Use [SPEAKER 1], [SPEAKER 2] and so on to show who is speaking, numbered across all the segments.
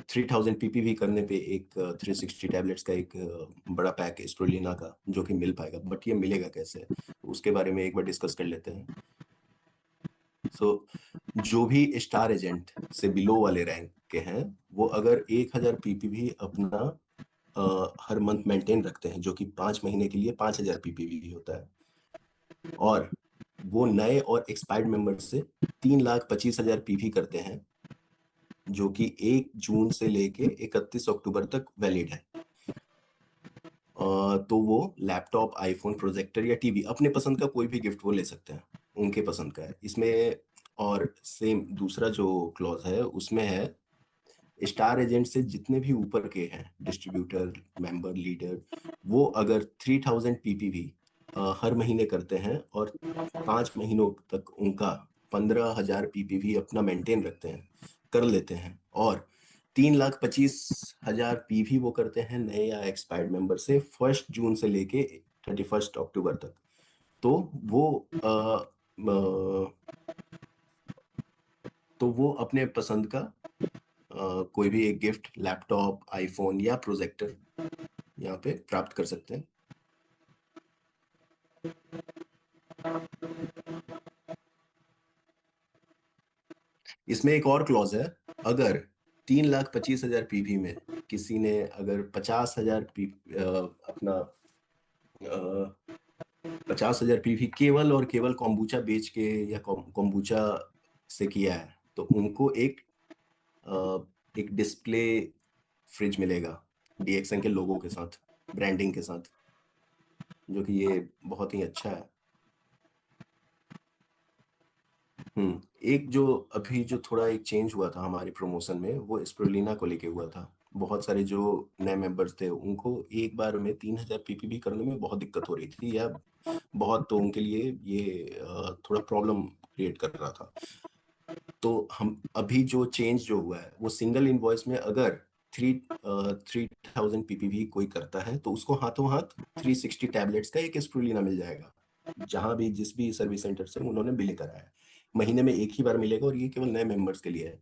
[SPEAKER 1] 3000 PPV करने पे एक 360 टैबलेट्स का एक बड़ा पैक है स्प्रुलिना का, जो कि मिल पाएगा। बट ये मिलेगा कैसे, उसके बारे में एक बार डिस्कस कर लेते हैं। जो भी स्टार एजेंट से बिलो वाले रैंक के हैं, वो अगर 1000 पीपीवी अपना हर मंथ मेंटेन रखते हैं, जो कि 5 महीने के लिए 5000 पीपीवी होता है, और वो नए और एक्सपायर्ड मेंबर से 3,25,000 पीवी करते हैं, जो कि 1 जून से लेके 31 अक्टूबर तक वैलिड है। तो वो लैपटॉप, आईफोन, प्रोजेक्टर या टीवी, अपने पसंद का कोई भी गिफ्ट वो ले सकते हैं, उनके पसंद का है इसमें। और सेम दूसरा जो क्लॉज है उसमें है, स्टार एजेंट से जितने भी ऊपर के हैं डिस्ट्रीब्यूटर, मेंबर, लीडर, वो अगर 3000 पीपीवी हर महीने करते हैं और 5 महीनों तक उनका 15,000 पीपीवी अपना मेंटेन रखते हैं, कर लेते हैं, और 3,25,000 पीवी वो करते हैं नए या एक्सपायर्ड मेंबर से 1 जून से लेके 31 अक्टूबर तक, तो वो अपने पसंद का कोई भी एक गिफ्ट, लैपटॉप, आईफोन या प्रोजेक्टर यहाँ पे प्राप्त कर सकते हैं। इसमें एक और क्लॉज है, अगर 3,25,000 पीवी में किसी ने अगर 50,000 अपना 50,000 पीवी केवल और केवल कॉम्बूचा बेच के या कॉम्बूचा से किया है, तो उनको एक डिस्प्ले फ्रिज मिलेगा डीएक्सएन के लोगो के साथ, ब्रांडिंग के साथ, जो कि ये बहुत ही अच्छा है। एक जो अभी जो थोड़ा एक चेंज हुआ था हमारे प्रमोशन में, वो स्प्रुलिना को लेके हुआ था। बहुत सारे जो नए मेंबर्स थे उनको एक बार में 3,000 पीपीवी करने में बहुत दिक्कत हो रही थी, या बहुत, तो उनके लिए ये थोड़ा प्रॉब्लम क्रिएट कर रहा था। तो हम अभी जो चेंज जो हुआ है, वो सिंगल इनवॉइस में अगर 3000 पीपीवी कोई करता है, तो उसको हाथों हाथ 360 टैबलेट्स का एक स्प्रुलिना मिल जाएगा, जहां भी जिस भी सर्विस सेंटर से उन्होंने बिल करा है। महीने में एक ही बार मिलेगा, और ये केवल नए मेंबर्स के लिए है।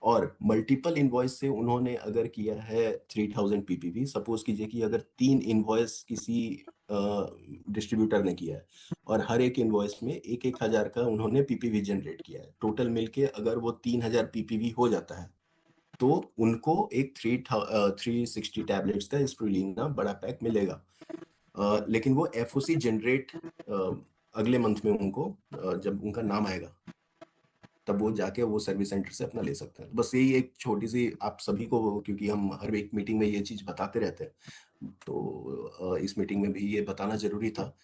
[SPEAKER 1] और मल्टीपल इनवॉइस से उन्होंने अगर किया है 3000 पीपीवी, सपोज कीजिए कि अगर 3 इनवॉइस किसी डिस्ट्रीब्यूटर ने किया है, और हर एक इनवॉइस में 1,000 का उन्होंने पीपीवी जनरेट किया है, टोटल मिलके अगर वो 3,000 पीपीवी हो जाता है, तो उनको एक 360 टैबलेट्स का स्प्रुलिना बड़ा पैक मिलेगा। लेकिन वो एफओसी जनरेट अगले मंथ में उनको जब उनका नाम आएगा, तब वो जाके वो सर्विस सेंटर से अपना ले सकते हैं। बस यही एक छोटी सी आप सभी को, क्योंकि हम हर एक मीटिंग में ये चीज बताते रहते हैं, तो इस मीटिंग में भी ये बताना जरूरी था।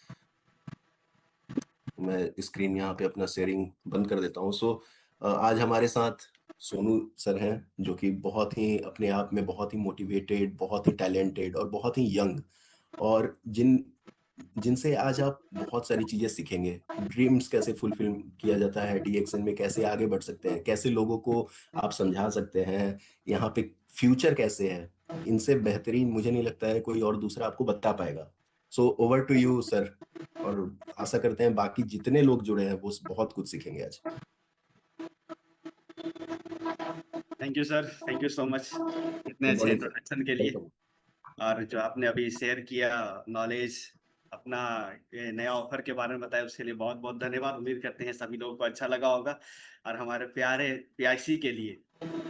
[SPEAKER 1] मैं स्क्रीन यहाँ पे अपना शेयरिंग बंद कर देता हूँ। आज हमारे साथ सोनू सर हैं, जो कि बहुत ही अपने आप में बहुत ही मोटिवेटेड, बहुत ही टैलेंटेड और बहुत ही यंग, और जिनसे आज आप बहुत सारी चीजें सीखेंगे। ड्रीम्स कैसे फुलफिल किया जाता है डीएक्सएन में, कैसे आगे बढ़ सकते हैं, कैसे लोगों को आप समझा सकते हैं, यहाँ पे फ्यूचर कैसे है, इनसे बेहतरीन मुझे नहीं लगता है कोई और दूसरा आपको बता पाएगा। So over to you sir, और आशा करते हैं बाकी जितने लोग जुड़े हैं वो बहुत कुछ सीखेंगे आज।
[SPEAKER 2] Thank you sir, thank you so much इतने अच्छे इंट्रोडक्शन के लिए। और जो आपने अभी शेयर किया नॉलेज, अपना ये नया ऑफर के बारे में बताया, उसके लिए बहुत बहुत धन्यवाद। उम्मीद करते हैं सभी लोगों को अच्छा लगा होगा। और हमारे प्यारे पीआईसी के लिए,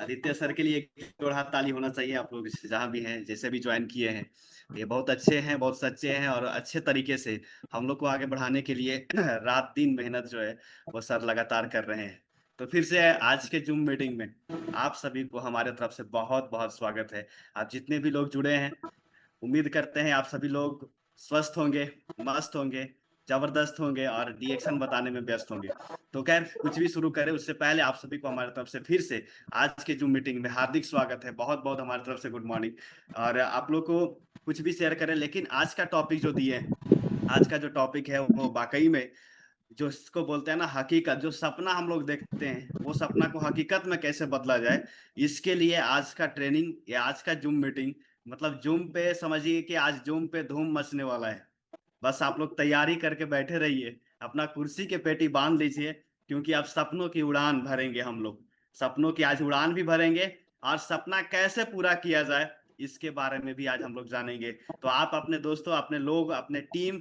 [SPEAKER 2] आदित्य सर के लिए एक जोड़ हाथ ताली होना चाहिए। आप लोग जहाँ भी हैं, जैसे भी ज्वाइन किए हैं, ये बहुत अच्छे हैं, बहुत सच्चे हैं, और अच्छे तरीके से हम लोग को आगे बढ़ाने के लिए रात दिन मेहनत जो है वो सर लगातार कर रहे हैं। तो फिर से आज के जूम मीटिंग में आप सभी को हमारे तरफ से बहुत बहुत स्वागत है। आप जितने भी लोग जुड़े हैं, उम्मीद करते हैं आप सभी लोग स्वस्थ होंगे, मस्त होंगे, जबरदस्त होंगे और डीएक्शन बताने में व्यस्त होंगे। तो खैर, कुछ भी शुरू करें उससे पहले आप सभी को हमारी तरफ से फिर से आज के जूम मीटिंग में हार्दिक स्वागत है। बहुत बहुत हमारी तरफ से गुड मॉर्निंग। और आप लोग को कुछ भी शेयर करें, लेकिन आज का टॉपिक जो दिए हैं, आज का जो टॉपिक है वो वाकई में, जो इसको बोलते हैं ना हकीकत, जो सपना हम लोग देखते हैं वो सपना को हकीकत में कैसे बदला जाए, इसके लिए आज का ट्रेनिंग या आज का जूम मीटिंग, मतलब जूम पे समझिए कि आज जूम पे धूम मचने वाला है। बस आप लोग तैयारी करके बैठे रहिए, अपना कुर्सी के पेटी बांध लीजिए, क्योंकि अब सपनों की उड़ान भरेंगे हम लोग। सपनों की आज उड़ान भी भरेंगे और सपना कैसे पूरा किया जाए इसके बारे में भी आज हम लोग जानेंगे। तो आप अपने दोस्तों, अपने लोग, अपने टीम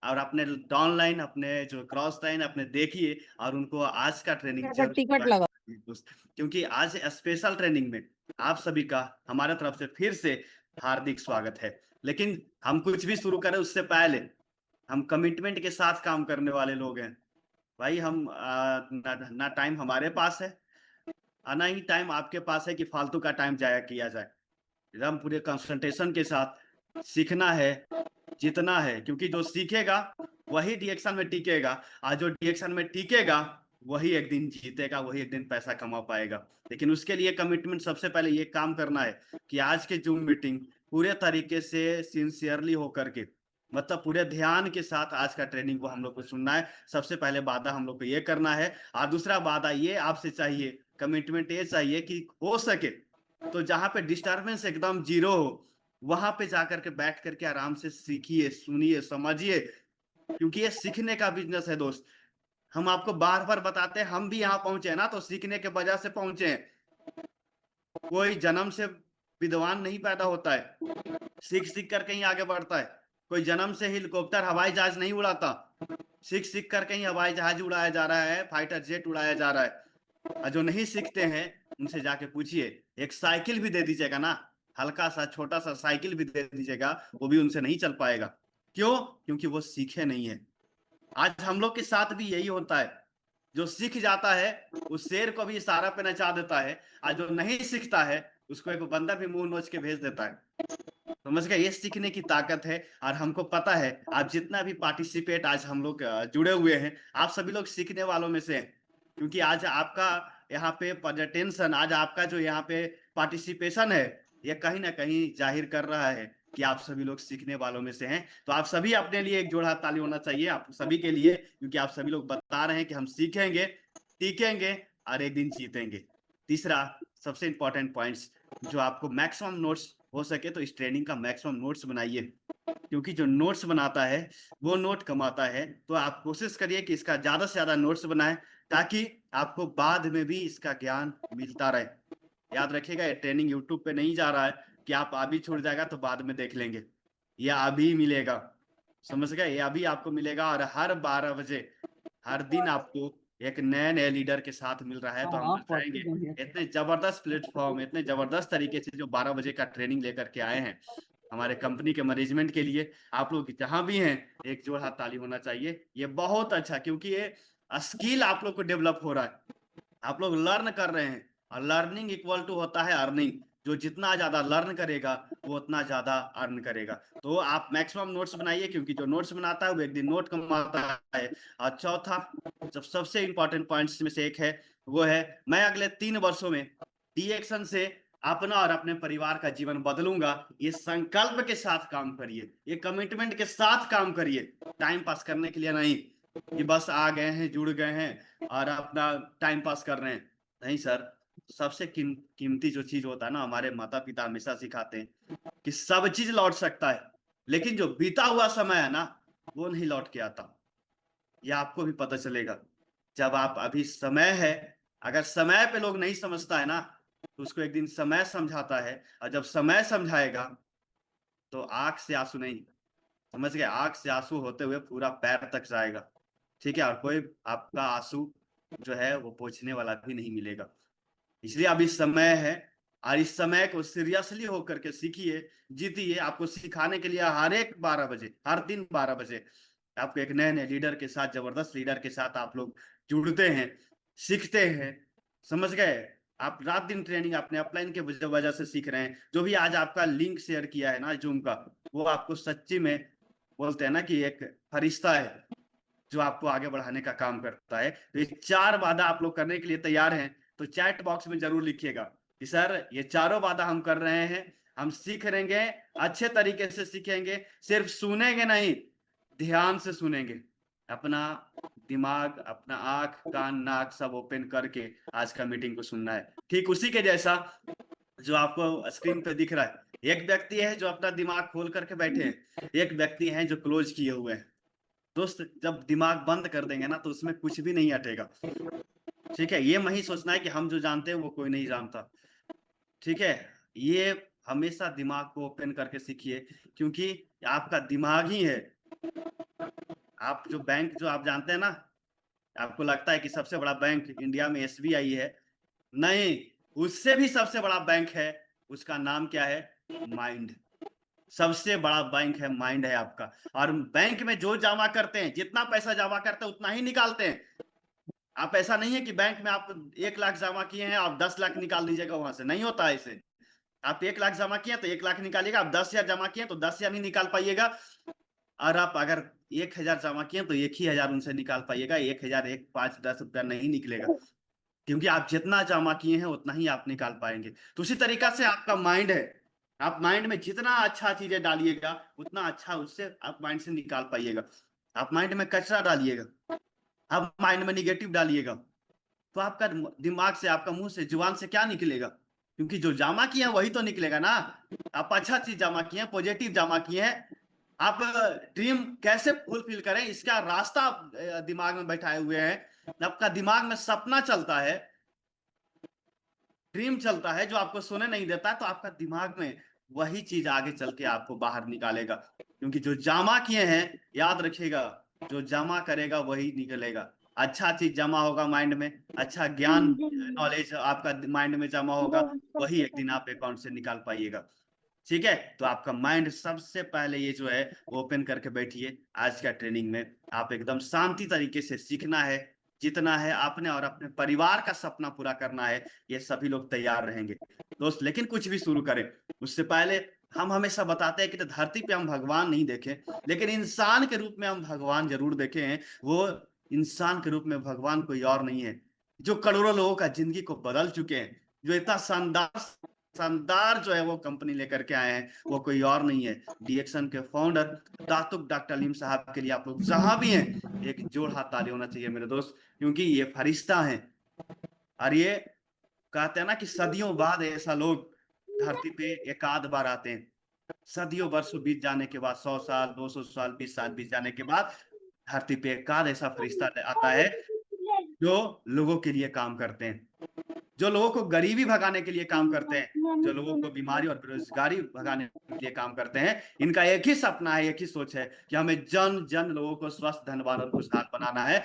[SPEAKER 2] और अपने डाउनलाइन, अपने जो क्रॉस लाइन अपने देखिए और उनको आज का ट्रेनिंग जरूर
[SPEAKER 3] टिकट
[SPEAKER 2] ज्वाइन
[SPEAKER 3] लगा
[SPEAKER 2] करिए दोस्त। क्योंकि आज स्पेशल ट्रेनिंग में आप सभी का हमारे तरफ से फिर से हार्दिक स्वागत है। लेकिन हम कुछ भी शुरू करें उससे पहले हम कमिटमेंट के साथ काम करने वाले लोग हैं भाई। हम ना टाइम हमारे पास है और ना ही टाइम आपके पास है कि फालतू का टाइम जाया किया जाए। एकदम पूरे कंसंट्रेशन के साथ सीखना है, जितना है, क्योंकि जो सीखेगा वही डिएक्शन में टिकेगा और जो डिएक्शन में टिकेगा वही एक दिन जीतेगा, वही एक दिन पैसा कमा पाएगा। लेकिन उसके लिए कमिटमेंट सबसे पहले ये काम करना है कि आज के जूम मीटिंग पूरे तरीके से सिंसियरली होकर के, मतलब पूरे ध्यान के साथ आज का ट्रेनिंग को हम लोग को सुनना है। सबसे पहले वादा हम लोग को ये करना है और दूसरा वादा ये आपसे चाहिए, कमिटमेंट ये चाहिए कि हो सके तो जहाँ पे डिस्टर्बेंस एकदम जीरो हो वहां पे जाकर के बैठ करके आराम से सीखिए, सुनिए, समझिए, क्योंकि ये सीखने का बिजनेस है दोस्त। हम आपको बार बार बताते हैं, हम भी यहाँ पहुंचे हैं ना तो सीखने के वजह से पहुंचे हैं। कोई जन्म से विद्वान नहीं पैदा होता है, सीख सीख कर कहीं आगे बढ़ता है। कोई जन्म से हेलीकॉप्टर हवाई जहाज नहीं उड़ाता, सीख सीख कर कहीं हवाई जहाज उड़ाया जा रहा है, फाइटर जेट उड़ाया जा रहा है। और जो नहीं सीखते हैं उनसे जाके पूछिए, एक साइकिल भी दे दीजिएगा ना, हल्का सा छोटा सा साइकिल भी दे दीजिएगा, वो भी उनसे नहीं चल पाएगा। क्यों? क्योंकि वो सीखे नहीं है। आज हम लोग के साथ भी यही होता है, जो सीख जाता है उस शेर को भी इशारा पे नचा देता है, और जो नहीं सीखता है उसको एक बंदर भी मुंह नोच के भेज देता है। समझ गए? ये सीखने की ताकत है और हमको पता है आप जितना भी पार्टिसिपेट आज हम लोग जुड़े हुए हैं, आप सभी लोग सीखने वालों में से हैं। क्योंकि आज आपका यहाँ पे टेंशन, आज आपका जो यहाँ पे पार्टिसिपेशन है, ये कहीं ना कहीं जाहिर कर रहा है कि आप सभी लोग सीखने वालों में से हैं। तो आप सभी अपने लिए एक जोड़ा ताली होना चाहिए आप सभी के लिए, क्योंकि आप सभी लोग बता रहे हैं कि हम सीखेंगे, टीकेंगे और एक दिन जीतेंगे। तीसरा सबसे इंपॉर्टेंट पॉइंट्स, जो आपको मैक्सिमम नोट्स हो सके तो इस ट्रेनिंग का मैक्सिमम नोट्स बनाइए, क्योंकि जो नोट्स बनाता है वो नोट कमाता है। तो आप कोशिश करिए कि इसका ज्यादा से ज्यादा नोट्स बनाएं, ताकि आपको बाद में भी इसका ज्ञान मिलता रहे। याद रखिएगा, ये ट्रेनिंग यूट्यूब पे नहीं जा रहा है कि आप अभी छूट जाएगा तो बाद में देख लेंगे। ये अभी मिलेगा, समझ गए? ये अभी आपको मिलेगा और हर 12 बजे हर दिन आपको एक नए नए लीडर के साथ मिल रहा है। तो हम बताएंगे इतने जबरदस्त प्लेटफॉर्म, इतने जबरदस्त तरीके से जो 12 बजे का ट्रेनिंग लेकर के आए हैं हमारे कंपनी के मैनेजमेंट के लिए। आप लोग जहां भी हैं एक जोर हाथ ताली होना चाहिए। ये बहुत अच्छा, क्योंकि ये स्किल आप लोग को डेवलप हो रहा है, आप लोग लर्न कर रहे हैं और लर्निंग इक्वल टू होता है अर्निंग। जो जितना ज्यादा लर्न करेगा वो उतना ज्यादा अर्न करेगा। तो आप मैक्सिमम नोट्स बनाइए, क्योंकि जो नोट्स बनाता है वो एक दिन नोट कमाता है। और चौथा सबसे इंपॉर्टेंट पॉइंट्स में से एक है, वो है मैं अगले 3 वर्षों में डीएक्शन से अपना और अपने परिवार का जीवन बदलूंगा। ये संकल्प के साथ काम करिए, ये कमिटमेंट के साथ काम करिए, टाइम पास करने के लिए नहीं कि बस आ गए हैं, जुड़ गए हैं और अपना टाइम पास कर रहे हैं। नहीं सर, सबसे कीमती जो चीज होता है ना, हमारे माता पिता हमेशा सिखाते हैं कि सब चीज लौट सकता है, लेकिन जो बीता हुआ समय है ना वो नहीं लौट के आता। ये आपको भी पता चलेगा जब आप अभी समय है। अगर समय पे लोग नहीं समझता है ना तो उसको एक दिन समय समझाता है, और जब समय समझाएगा तो आंख से आंसू नहीं, समझ गए? आंख से आंसू होते हुए पूरा पैर तक जाएगा, ठीक है? और कोई आपका आंसू जो है वो पोंछने वाला भी नहीं मिलेगा। इसलिए अभी समय है और इस समय को सीरियसली होकर के सीखिए, जीतिए। आपको सिखाने के लिए हर एक 12 बजे, हर दिन 12 बजे आपको एक नए नए लीडर के साथ, जबरदस्त लीडर के साथ आप लोग जुड़ते हैं, सीखते हैं, समझ गए? आप रात दिन ट्रेनिंग अपने अपलाइन के वजह से सीख रहे हैं। जो भी आज आपका लिंक शेयर किया है ना जूम का, वो आपको सच्ची में बोलते हैं ना कि एक फरिश्ता है जो आपको आगे बढ़ाने का काम करता है। तो ये 4 वादा आप लोग करने के लिए तैयार हैं तो चैट बॉक्स में जरूर लिखिएगा कि सर ये चारों वादा हम कर रहे हैं, हम सीख रहेंगे, अच्छे तरीके से सीखेंगे, सिर्फ सुनेंगे नहीं, ध्यान से सुनेंगे। अपना दिमाग, अपना आंख, कान, नाक सब ओपन करके आज का मीटिंग को सुनना है। ठीक उसी के जैसा जो आपको स्क्रीन पे दिख रहा है, एक व्यक्ति है जो अपना दिमाग खोल करके बैठे हैं, एक व्यक्ति है जो क्लोज किए हुए हैं। दोस्त, जब दिमाग बंद कर देंगे ना तो उसमें कुछ भी नहीं हटेगा। ठीक है, ये नहीं सोचना है कि हम जो जानते हैं वो कोई नहीं जानता। ठीक है, ये हमेशा दिमाग को ओपन करके सीखिए, क्योंकि आपका दिमाग ही है। आप जो बैंक जो आप जानते हैं ना, आपको लगता है कि सबसे बड़ा बैंक इंडिया में एसबीआई है। नहीं, उससे भी सबसे बड़ा बैंक है। उसका नाम क्या है? माइंड। सबसे बड़ा बैंक है, माइंड है आपका। और बैंक में जो जमा करते हैं, जितना पैसा जमा करते हैं उतना ही निकालते हैं। आप ऐसा नहीं है कि बैंक में आप 1 लाख जमा किए हैं, आप 10 लाख निकाल लीजिएगा वहां से, नहीं होता ऐसे। आप 1 लाख जमा किए तो 1 लाख निकालिएगा, आप 10,000 जमा किए तो 10,000 ही निकाल पाइएगा। और आप अगर 1,000 जमा किए तो 1 ही हजार उनसे निकाल पाइएगा। 1,000, 1, 5, 10 रुपया नहीं निकलेगा, क्योंकि आप जितना जमा किए हैं उतना ही आप निकाल पाएंगे। तो उसी तरीका से आपका माइंड है। आप माइंड में जितना अच्छा चीजें डालिएगा उतना अच्छा उससे आप माइंड से निकाल पाइएगा। आप माइंड में कचरा डालिएगा, आप माइंड में निगेटिव डालिएगा, तो आपका दिमाग से, आपका मुंह से, जुबान से क्या निकलेगा? क्योंकि जो जमा किए हैं वही तो निकलेगा ना। आप अच्छा चीज जमा किए हैं, पॉजिटिव जमा किए हैं। आप ड्रीम कैसे फुलफिल करें इसका रास्ता आप दिमाग में बैठाए हुए हैं। आपका दिमाग में सपना चलता है, ड्रीम चलता है, जो आपको सोने नहीं देता है, तो आपका दिमाग में वही चीज आगे चल के आपको बाहर निकालेगा। क्योंकि जो जमा किए हैं, याद रखिएगा, जो जमा करेगा वही निकलेगा। अच्छा चीज जमा होगा माइंड में, अच्छा ज्ञान, नॉलेज आपका माइंड में जमा होगा, वही एक दिन आप अकाउंट से निकाल पाइएगा। ठीक है, तो आपका माइंड सबसे पहले ये जो है ओपन करके बैठिए। आज का ट्रेनिंग में आप एकदम शांति तरीके से सीखना है, जितना है अपने और अपने परिवार का सपना पूरा करना है। ये सभी लोग तैयार रहेंगे दोस्त। लेकिन कुछ भी शुरू करें उससे पहले हम हमेशा बताते हैं कि धरती पे हम भगवान नहीं देखे, लेकिन इंसान के रूप में हम भगवान जरूर देखे हैं। वो इंसान के रूप में भगवान कोई और नहीं है, जो करोड़ों लोगों का जिंदगी को बदल चुके हैं, जो इतना शानदार शानदार जो है वो कंपनी लेकर के आए हैं, वो कोई और नहीं है, डीएक्सन के फाउंडर दातुक डॉक्टर अलीम साहब के लिए आप लोग जहां भी हैं एक जोड़ हाथ ताली होना चाहिए मेरे दोस्त, क्योंकि ये फरिश्ता हैं। और ये कहते हैं ना कि सदियों बाद ऐसा लोग धरती पे एक आध बार आते हैं। सदियों वर्षों बीत जाने के बाद, 100 साल, 200 साल, 20 साल बीत जाने के बाद धरती पे एक आध ऐसा फरिश्ता आता है जो लोगों के लिए काम करते हैं, जो लोगों को गरीबी भगाने के लिए काम करते हैं, जो लोगों को बीमारी और बेरोजगारी भगाने के लिए काम करते हैं। इनका एक ही सपना है, एक ही सोच है कि हमें जन जन लोगों को स्वस्थ, धनवान और खुशहाल बनाना है।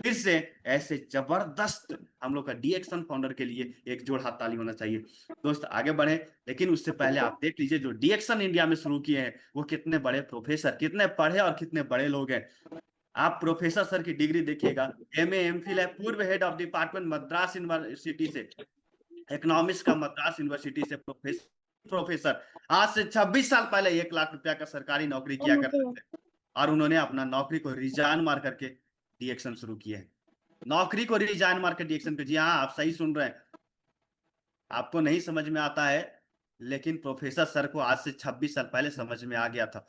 [SPEAKER 2] फिर से ऐसे जबरदस्त हम लोग का डीएक्सन फाउंडर के लिए एक जोड़ हाथ ताली होना चाहिए। दोस्त आगे बढ़े, लेकिन उससे पहले आप देख लीजिए जो डीएक्सन इंडिया में शुरू किए हैं वो कितने बड़े प्रोफेसर, कितने पढ़े और कितने बड़े लोग हैं। आप प्रोफेसर सर की डिग्री देखिएगा, एमए एमफिल है, पूर्व head of department Madras university से, इकोनॉमिक्स का मद्रास यूनिवर्सिटी से प्रोफेसर। आज से 26 साल पहले 1 लाख रुपया का सरकारी नौकरी किया करते थे, और उन्होंने अपना नौकरी को रिजाइन मार करके डीएक्शन शुरू किया है। नौकरी को रिजाइन मार के डीएक्शन पे, जी हाँ आप सही सुन रहे हैं। आपको नहीं समझ में आता है, लेकिन प्रोफेसर सर को आज से 26 साल पहले समझ में आ गया था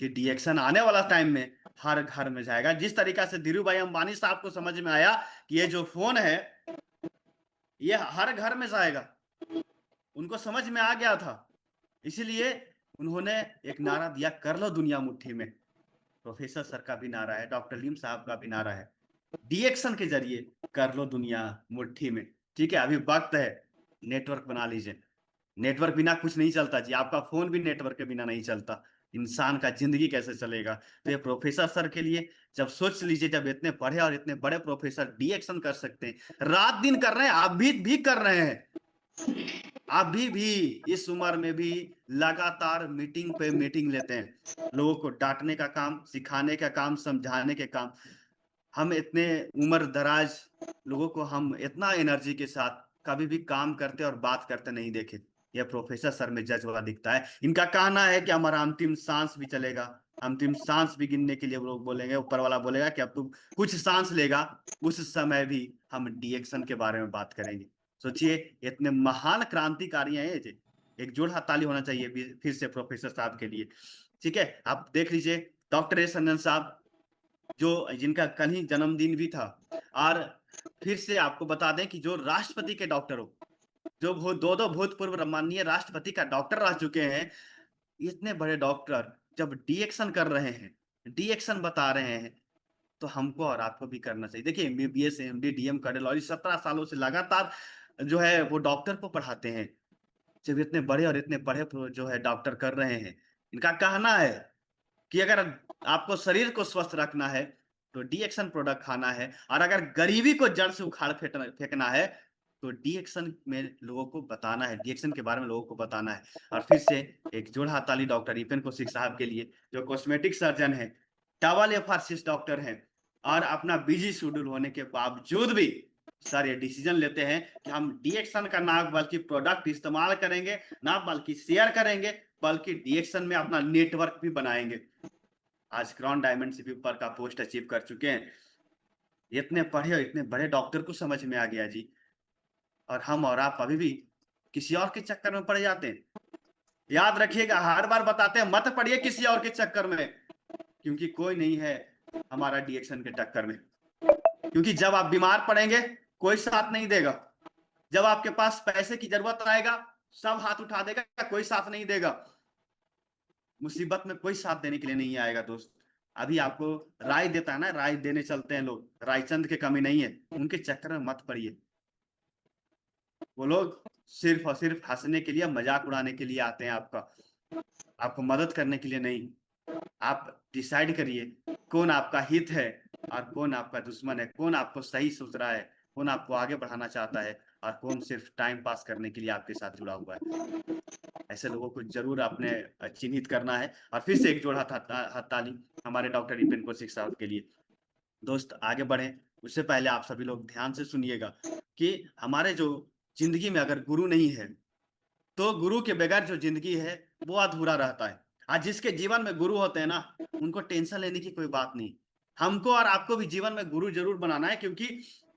[SPEAKER 2] कि डीएक्शन आने वाला टाइम में हर घर में जाएगा। जिस तरीका से धीरू भाई अंबानी साहब को समझ में आया कि ये जो फोन है ये हर घर में जाएगा, उनको समझ में आ गया था, इसीलिए उन्होंने एक नारा दिया, कर लो दुनिया मुट्ठी में। प्रोफेसर सर का भी नारा है, डॉक्टर लीम साहब का भी नारा है, डीएक्शन के जरिए कर लो दुनिया मुट्ठी में। ठीक है, अभी वक्त है, नेटवर्क बना लीजिए। नेटवर्क बिना कुछ नहीं चलता जी, आपका फोन भी नेटवर्क के बिना नहीं चलता। इंसान का जिंदगी कैसे चलेगा? तो ये प्रोफेसर सर के लिए, जब सोच लीजिए, जब इतने पढ़े और इतने बड़े प्रोफेसर डीएक्शन कर सकते हैं, रात दिन कर रहे हैं, आप भी कर रहे हैं। अभी भी इस उम्र में भी लगातार मीटिंग पे मीटिंग लेते हैं, लोगों को डांटने का काम, सिखाने का काम, समझाने के काम। हम इतने उम्र दराज लोगों को हम इतना एनर्जी के साथ कभी भी काम करते और बात करते नहीं देखे। यह प्रोफेसर सर में जज्बा दिखता है। इनका कहना है कि हमारा अंतिम सांस भी चलेगा, अंतिम सांस भी गिनने के लिए लोग बोलेंगे, ऊपर वाला बोलेगा कि अब तू कुछ सांस लेगा, उस समय भी हम डीएक्शन के बारे में बात करेंगे। सोचिए, इतने महान क्रांतिकारी हैं ये। एक जोड़ हाथ ताली होना चाहिए फिर से प्रोफेसर साहब के लिए। ठीक है, आप देख लीजिए डॉक्टर एस अनंत साहब, जो जिनका कल ही जन्मदिन भी था। और फिर से आपको बता दें कि जो राष्ट्रपति के डॉक्टर हो, जो दो भूतपूर्व माननीय राष्ट्रपति का डॉक्टर रह चुके हैं, इतने बड़े डॉक्टर जब डीएक्शन कर रहे हैं, डीएक्शन बता रहे हैं, तो हमको और आपको भी करना चाहिए। देखिए एमबीबीएस, एमडी, डीएम, कार्डियोलॉजी 17 सालों से लगातार जो है वो डॉक्टर को पढ़ाते हैं। जब इतने बड़े और इतने बड़े जो है डॉक्टर कर रहे हैं, इनका कहना है कि अगर आपको शरीर को स्वस्थ रखना है तो डीएक्सन प्रोडक्ट खाना है, और अगर गरीबी को जड़ से उखाड़ फेंकना है तो डीएक्सन में लोगों को बताना है, डीएक्सन के बारे में लोगों को बताना है। और फिर से एक जोरहात ताली डॉक्टर ईपेन कौशिक साहब के लिए, जो कॉस्मेटिक सर्जन है, डबल एफआरसिस डॉक्टर हैं, और अपना बिजी शेड्यूल होने के बावजूद भी सर ये डिसीजन लेते हैं कि हम डीएक्सन का ना बल्कि प्रोडक्ट इस्तेमाल करेंगे, ना बल्कि शेयर करेंगे, बल्कि डीएक्सन में अपना नेटवर्क भी बनाएंगे। आज क्राउन डायमंड से भी ऊपर का पोस्ट अचीव कर चुके हैं। इतने पढ़े और इतने बड़े डॉक्टर को समझ में आ गया जी, और हम और आप अभी भी किसी और के चक्कर में पड़ जाते हैं। याद रखिएगा, हर बार बताते हैं मत पड़िए किसी और के चक्कर में, क्योंकि कोई नहीं है हमारा डीएक्सन के टक्कर में। क्योंकि जब आप बीमार पड़ेंगे कोई साथ नहीं देगा, जब आपके पास पैसे की जरूरत आएगा सब हाथ उठा देगा, कोई साथ नहीं देगा। मुसीबत में कोई साथ देने के लिए नहीं आएगा दोस्त। अभी आपको राय देता है ना, राय देने चलते हैं लोग, रायचंद की कमी नहीं है, उनके चक्कर में मत पड़िए। वो लोग सिर्फ और सिर्फ हंसने के लिए, मजाक उड़ाने के लिए आते हैं आपको मदद करने के लिए नहीं। आप डिसाइड करिए कौन आपका हित है और कौन आपका दुश्मन है, कौन आपको सही सोच रहा है, कौन आपको आगे बढ़ाना चाहता है, और कौन सिर्फ टाइम पास करने के लिए आपके साथ जुड़ा हुआ है। ऐसे लोगों को जरूर आपने चिन्हित करना है। और फिर से एक जोड़ हाथ ताली हमारे डॉक्टर ईपेन कौशिक साहब के लिए। दोस्त आगे बढ़े उससे पहले आप सभी लोग ध्यान से सुनिएगा कि हमारे जो जिंदगी में अगर गुरु नहीं है तो गुरु के बगैर जो जिंदगी है वो अधूरा रहता है। आज जिसके जीवन में गुरु होते हैं ना, उनको टेंशन लेने की कोई बात नहीं। हमको और आपको भी जीवन में गुरु जरूर बनाना है, क्योंकि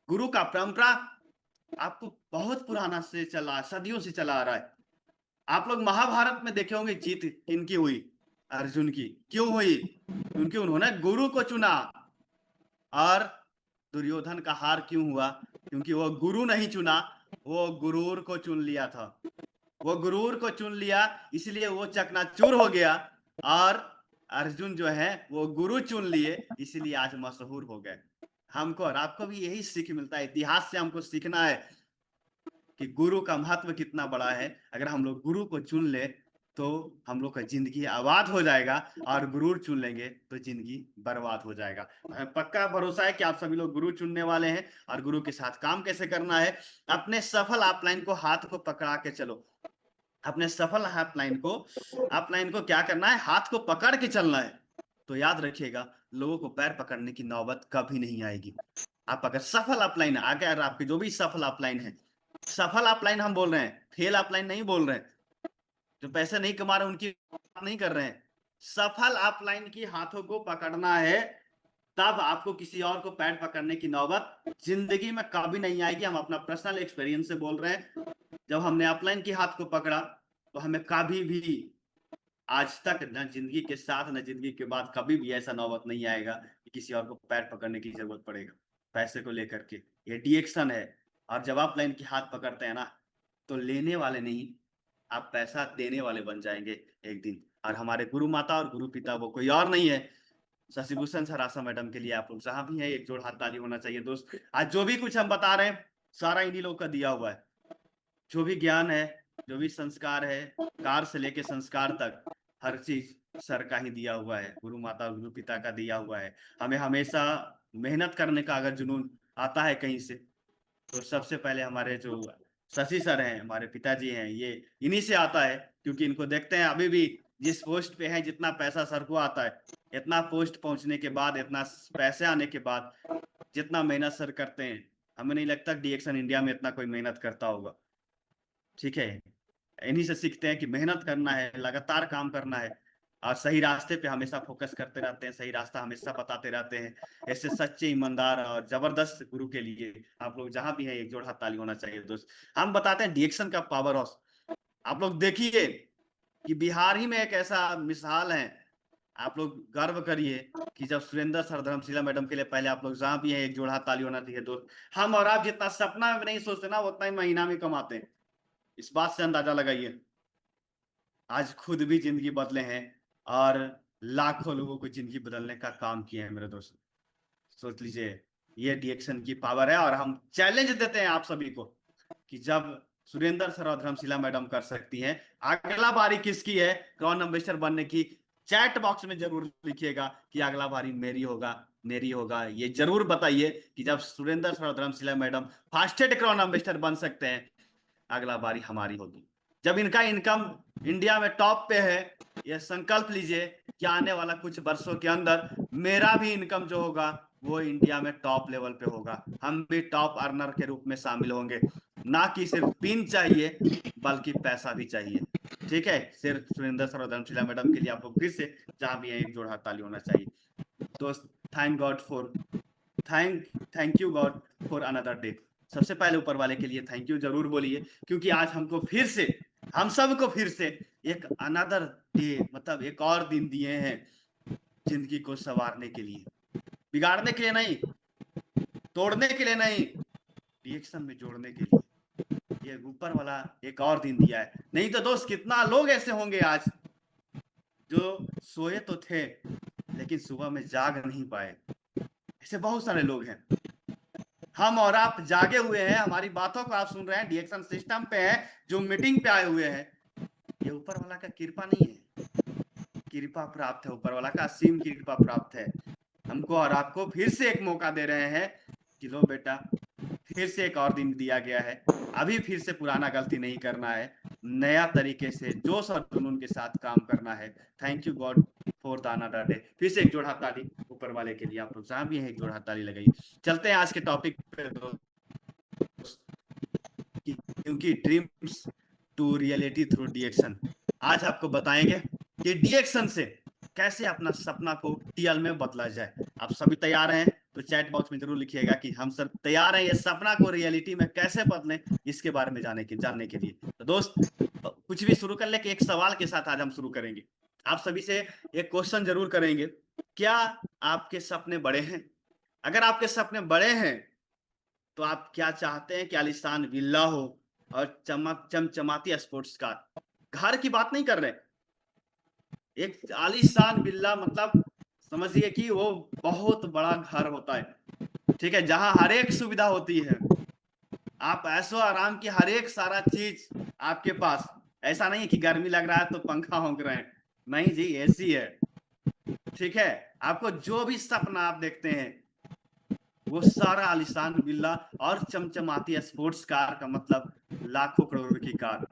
[SPEAKER 2] गुरु का परंपरा आपको बहुत पुराना से चला, सदियों से चला आ रहा है। आप लोग महाभारत में देखे होंगे जीत किनकी हुई, अर्जुन की। क्यों हुई? क्योंकि उन्होंने गुरु को चुना। और दुर्योधन का हार क्यों हुआ? क्योंकि वो गुरु नहीं चुना, वो गुरूर को चुन लिया था। वो गुरूर को चुन लिया, इसलिए वो चकनाचूर हो गया। और अर्जुन जो है वो गुरु चुन लिए, इसलिए आज मशहूर हो गए। हमको और आपको भी यही सीख मिलता है, इतिहास से हमको सीखना है कि गुरु का महत्व कितना बड़ा है। अगर हम लोग गुरु को चुन ले तो हम लोग का जिंदगी आबाद हो जाएगा, और गुरूर चुन लेंगे तो जिंदगी बर्बाद हो जाएगा। पक्का भरोसा है कि आप सभी लोग गुरु चुनने वाले हैं। और गुरु के साथ काम कैसे करना है, अपने सफल अपलाइन को हाथ को पकड़ा के चलो। अपने सफल अपलाइन को क्या करना है, हाथ को पकड़ के चलना है। तो याद रखिएगा, लोगों को पैर पकड़ने की नौबत कभी नहीं आएगी। आप अगर सफल अपलाइन, अगर आपके जो भी सफल अपलाइन है, सफल अपलाइन हम बोल रहे हैं, फेल अपलाइन नहीं बोल रहे हैं। जो पैसे नहीं कमा रहे उनकी बात नहीं कर रहे हैं। सफल अपलाइन की हाथों को पकड़ना है, तब आपको किसी और को पैर पकड़ने की नौबत जिंदगी में कभी नहीं आएगी। हम अपना पर्सनल एक्सपीरियंस से बोल रहे हैं। जब हमने अपलाइन की हाथ को पकड़ा तो हमें कभी भी आज तक, न जिंदगी के साथ न जिंदगी के बाद, कभी भी ऐसा नौबत नहीं आएगा कि किसी और को पैर पकड़ने की जरूरत पड़ेगा पैसे को लेकर के। ये डीएक्शन है। और जब आप लाइन की हाथ पकड़ते हैं ना, तो लेने वाले नहीं, आप पैसा देने वाले बन जाएंगे एक दिन। और हमारे गुरु माता और गुरु पिता वो कोई और नहीं है, शशिभूषण सरासा मैडम के लिए आप लोग जहां भी है एक जोड़ हाथ ताली होना चाहिए दोस्त। आज जो भी कुछ हम बता रहे हैं सारा इन्हीं लोग का दिया हुआ है। जो भी ज्ञान है, जो भी संस्कार है, कार से लेके संस्कार तक, हर चीज सर का ही दिया हुआ है, गुरु माता और गुरु पिता का दिया हुआ है। हमें हमेशा मेहनत करने का अगर जुनून आता है कहीं से, तो सबसे पहले हमारे जो शशि सर हैं, हमारे पिताजी हैं, ये इन्हीं से आता है। क्योंकि इनको देखते हैं अभी भी जिस पोस्ट पे है, जितना पैसा सर को आता है, इतना पोस्ट पहुंचने के बाद, इतना पैसे आने के बाद, जितना मेहनत सर करते हैं, हमें नहीं लगता डीएक्शन इंडिया में इतना कोई मेहनत करता होगा। ठीक है, इन्हीं से सीखते हैं कि मेहनत करना है, लगातार काम करना है, और सही रास्ते पे हमेशा फोकस करते रहते हैं, सही रास्ता हमेशा बताते रहते हैं। ऐसे सच्चे, ईमानदार और जबरदस्त गुरु के लिए आप लोग जहां भी हैं एक जोड़ हाथ ताली होना चाहिए दोस्त। हम बताते हैं डीएक्शन का पावर हाउस। आप लोग देखिए कि बिहार ही में एक ऐसा मिसाल है। आप लोग गर्व करिए कि जब सुरेंद्र सर, धर्मशिला मैडम के लिए पहले आप लोग जहां भी हैं एक जोड़ हाथ ताली होना चाहिए दोस्त। हम और आप जितना सपना में नहीं सोचते ना, उतना ही महीना में कमाते हैं। इस बात से अंदाजा लगाइए। आज खुद भी जिंदगी बदले हैं और लाखों लोगों को जिंदगी बदलने का काम किए हैं मेरे दोस्त। सोच लीजिए, ये डीएक्शन की पावर है। और हम चैलेंज देते हैं आप सभी को कि जब सुरेंद्र सर और धर्मशिला मैडम कर सकती हैं, अगला बारी किसकी है क्राउन एम्बेसडर बनने की? चैट बॉक्स में जरूर लिखिएगा कि अगला बारी मेरी होगा, मेरी होगा। ये जरूर बताइए कि जब सुरेंद्र सर और Dharamshila madam fastest crown ambassador बन सकते हैं, अगला बारी हमारी होगी। जब इनका इनकम इंडिया में टॉप पे है, ये संकल्प लीजिए कि आने वाला कुछ वर्षों के अंदर मेरा भी इनकम जो होगा वो इंडिया में टॉप लेवल पे होगा। हम भी टॉप अर्नर के रूप में शामिल होंगे। ना कि सिर्फ पिन चाहिए बल्कि पैसा भी चाहिए। ठीक है, सिर्फ सुरेंद्र सर और धर्मशिला मैडम के लिए आप लोग फिर से जहां भी है एक जोड़ हाथ ताली होना चाहिए। दोस्त, thank God for thank you God for another day. सबसे पहले ऊपर वाले के लिए थैंक यू जरूर बोलिए, क्योंकि आज हमको फिर से, हम सबको फिर से एक अनदर डे, मतलब एक और दिन दिए हैं जिंदगी को संवारने के लिए, बिगाड़ने के लिए नहीं, तोड़ने के लिए नहीं, रिएक्शन में जोड़ने के लिए। ये ऊपर वाला एक और दिन दिया है। नहीं तो दोस्त, कितना लोग ऐसे होंगे आज जो सोए तो थे लेकिन सुबह में जाग नहीं पाए। ऐसे बहुत सारे लोग हैं। हम और आप जागे हुए हैं, हमारी बातों को आप सुन रहे हैं, डीएक्शन सिस्टम पे हैं, जो मीटिंग पे आए हुए हैं। ये ऊपर वाला का कृपा नहीं है, कृपा प्राप्त है, ऊपर वाला का असीम कृपा प्राप्त है। हमको और आपको फिर से एक मौका दे रहे हैं कि लो बेटा, फिर से एक और दिन दिया गया है, अभी फिर से पुराना गलती नहीं करना है, नया तरीके से जोश और जुनून के साथ काम करना है। Thank you God for the another day. फिर से एक जोड़ हाथ ताली ऊपर वाले के लिए। आप लोग जहां भी हैं एक जोड़ हाथ ताली लगाइए। चलते हैं आज के टॉपिक पे दोस्त, क्योंकि ड्रीम्स टू रियलिटी थ्रू डीएक्शन। आज आपको बताएंगे कि डीएक्शन से कैसे अपना सपना को टीएल में बदला जाए। आप सभी तैयार हैं तो चैट बॉक्स में जरूर लिखिएगा कि हम सब तैयार हैं ये सपना को रियलिटी में कैसे बदलें, इसके बारे में जानने के लिए। तो दोस्त, कुछ भी शुरू कर ले कि एक सवाल के साथ आज हम शुरू करेंगे। आप सभी से एक क्वेश्चन जरूर करेंगे, क्या आपके सपने बड़े हैं? अगर आपके सपने बड़े हैं तो आप क्या चाहते हैं कि आलीशान विला हो और चमचमाती स्पोर्ट्स कार? घर की बात नहीं कर रहे, एक आलीशान विला, मतलब समझिए कि वो बहुत बड़ा घर होता है, ठीक है, जहां हर एक सुविधा होती है, आप ऐशो आराम की हर एक सारा चीज आपके पास। ऐसा नहीं है कि गर्मी लग रहा है तो पंखा होंक रहे हैं, नहीं जी, एसी है। ठीक है, आपको जो भी सपना आप देखते हैं वो सारा आलीशान विला और चमचमाती स्पोर्ट्स कार का मतलब लाखों करोड़ों की कार।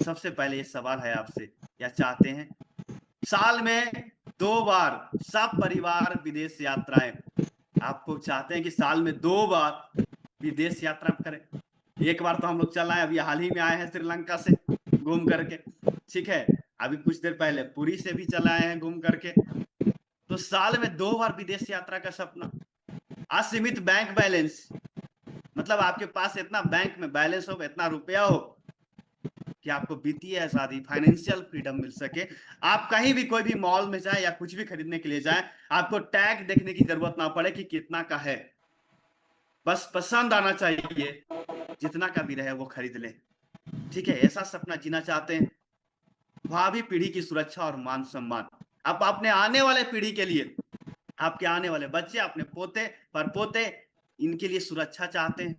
[SPEAKER 2] सबसे पहले ये सवाल है आपसे, क्या चाहते हैं साल में 2 बार सब परिवार विदेश यात्राएं? आपको चाहते हैं कि साल में 2 बार विदेश यात्रा करें? एक बार तो हम लोग चल आए, अभी हाल ही में आए हैं श्रीलंका से घूम करके, ठीक है, अभी कुछ देर पहले पुरी से भी चल आए हैं घूम करके। तो साल में 2 बार विदेश यात्रा का सपना, असीमित बैंक बैलेंस, मतलब आपके पास इतना बैंक में बैलेंस हो, इतना रुपया हो कि आपको वित्तीय आजादी, फाइनेंशियल फ्रीडम मिल सके। आप कहीं भी कोई भी मॉल में जाए या कुछ भी खरीदने के लिए जाए, आपको टैग देखने की जरूरत ना पड़े कि कितना का है, बस पसंद आना चाहिए, जितना का भी रहे वो खरीद ले। ठीक है, ऐसा सपना जीना चाहते हैं? भावी पीढ़ी की सुरक्षा और मान सम्मान, आप अपने आने वाले पीढ़ी के लिए, आपके आने वाले बच्चे, अपने पोते परपोते, इनके लिए सुरक्षा चाहते हैं।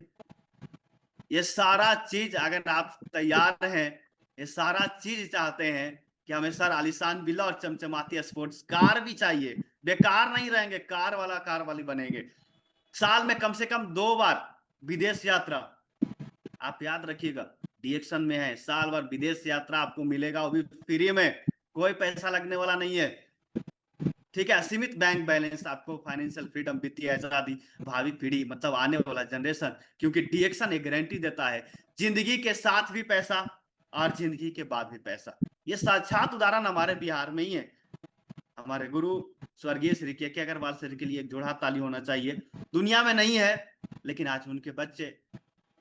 [SPEAKER 2] ये सारा चीज अगर आप तैयार हैं, ये सारा चीज चाहते हैं कि हमें सर आलीशान विला और चमचमाती स्पोर्ट्स कार भी चाहिए, बेकार नहीं रहेंगे, कार वाली बनेंगे। साल में कम से कम 2 बार विदेश यात्रा, आप याद रखिएगा, डीएक्शन में है, साल भर विदेश यात्रा आपको मिलेगा, वो भी फ्री में, कोई पैसा लगने वाला नहीं है। ठीक है, असीमित बैंक बैलेंस, आपको फाइनेंशियल फ्रीडम, वित्तीय आजादी, भावी पीढ़ी, मतलब आने वाला जनरेशन, क्योंकि डीएक्शन एक गारंटी देता है जिंदगी के साथ भी पैसा और जिंदगी के बाद भी पैसा। ये साक्षात उदाहरण हमारे बिहार में ही है। हमारे गुरु स्वर्गीय श्री के अग्रवाल सर के लिए एक जोड़ा ताली होना चाहिए। दुनिया में नहीं है, लेकिन आज उनके बच्चे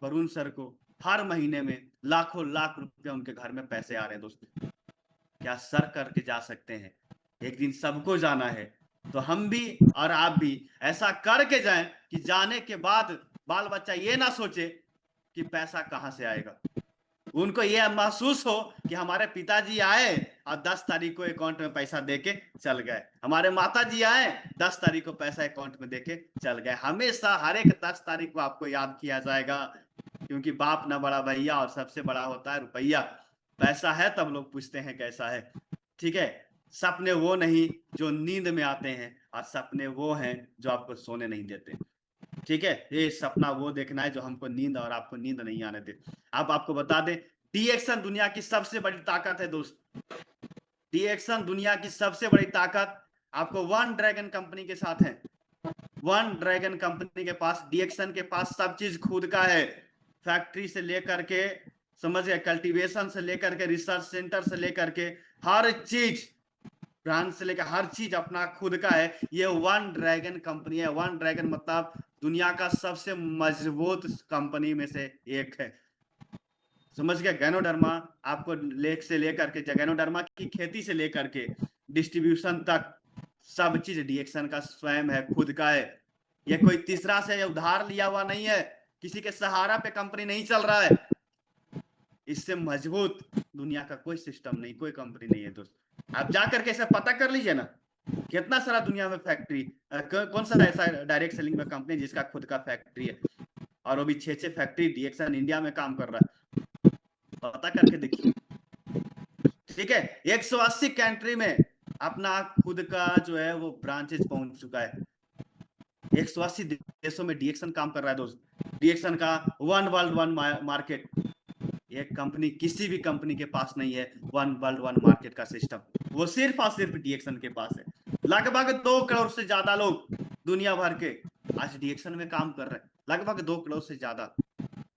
[SPEAKER 2] वरुण सर को हर महीने में लाखों लाख रुपए उनके घर में पैसे आ रहे हैं। दोस्तों, क्या सर करके जा सकते हैं? एक दिन सबको जाना है, तो हम भी और आप भी ऐसा करके जाएं कि जाने के बाद बाल बच्चा ये ना सोचे कि पैसा कहां से आएगा। उनको ये महसूस हो कि हमारे पिताजी आए और 10 तारीख को अकाउंट में पैसा देके चल गए, हमारे माताजी आए 10 तारीख को पैसा अकाउंट में देके चल गए। हमेशा हर एक 10 तारीख को आपको याद किया जाएगा, क्योंकि बाप ना बड़ा भैया और सबसे बड़ा होता है रुपया। पैसा है तब लोग पूछते हैं कैसा है। ठीक है, सपने वो नहीं जो नींद में आते हैं, और सपने वो हैं जो आपको सोने नहीं देते। ठीक है, ये सपना वो देखना है जो हमको नींद और आपको नींद नहीं आने दे। अब आपको बता दें, डीएक्शन दुनिया की सबसे बड़ी ताकत है दोस्त। डीएक्शन दुनिया की सबसे बड़ी ताकत आपको वन ड्रैगन कंपनी के साथ है। वन ड्रैगन कंपनी के पास, डीएक्शन के पास सब चीज खुद का है। फैक्ट्री से लेकर के, समझ गए, कल्टीवेशन से लेकर के, रिसर्च सेंटर से लेकर के, हर चीज, ब्रांड से लेकर हर चीज अपना खुद का है। ये वन ड्रैगन कंपनी है। वन ड्रैगन मतलब दुनिया का सबसे मजबूत कंपनी में से एक है। समझ गए। गैनोडर्मा आपको लेक से लेकर के, गैनोडर्मा की खेती से लेकर के डिस्ट्रीब्यूशन तक सब चीज डीएक्शन का स्वयं है, खुद का है। ये कोई तीसरा से उधार लिया हुआ नहीं है, किसी के सहारा पे कंपनी नहीं चल रहा है। इससे मजबूत दुनिया का कोई सिस्टम नहीं, कोई कंपनी नहीं है दोस्त। आप जाकर के ऐसा पता कर लीजिए ना, कितना सारा दुनिया में फैक्ट्री, कौन सा ऐसा डायरेक्ट सेलिंग में कंपनी जिसका खुद का फैक्ट्री है, और वो भी 6 फैक्ट्री डीएक्शन इंडिया में काम कर रहा है। पता करके देखिए। ठीक है, 180 कंट्री में अपना खुद का जो है वो ब्रांचेस पहुंच चुका है। 180 देशों में डीएक्शन काम कर रहा है दोस्त। डीएक्शन का वन वर्ल्ड वन मार्केट, एक कंपनी, किसी भी कंपनी के पास नहीं है वन वर्ल्ड वन मार्केट का सिस्टम। वो सिर्फ और सिर्फ डीएक्शन के पास है। लगभग 2 करोड़ से ज्यादा लोग दुनिया भर के आज डीएक्शन में काम कर रहे हैं, लगभग 2 करोड़ से ज्यादा।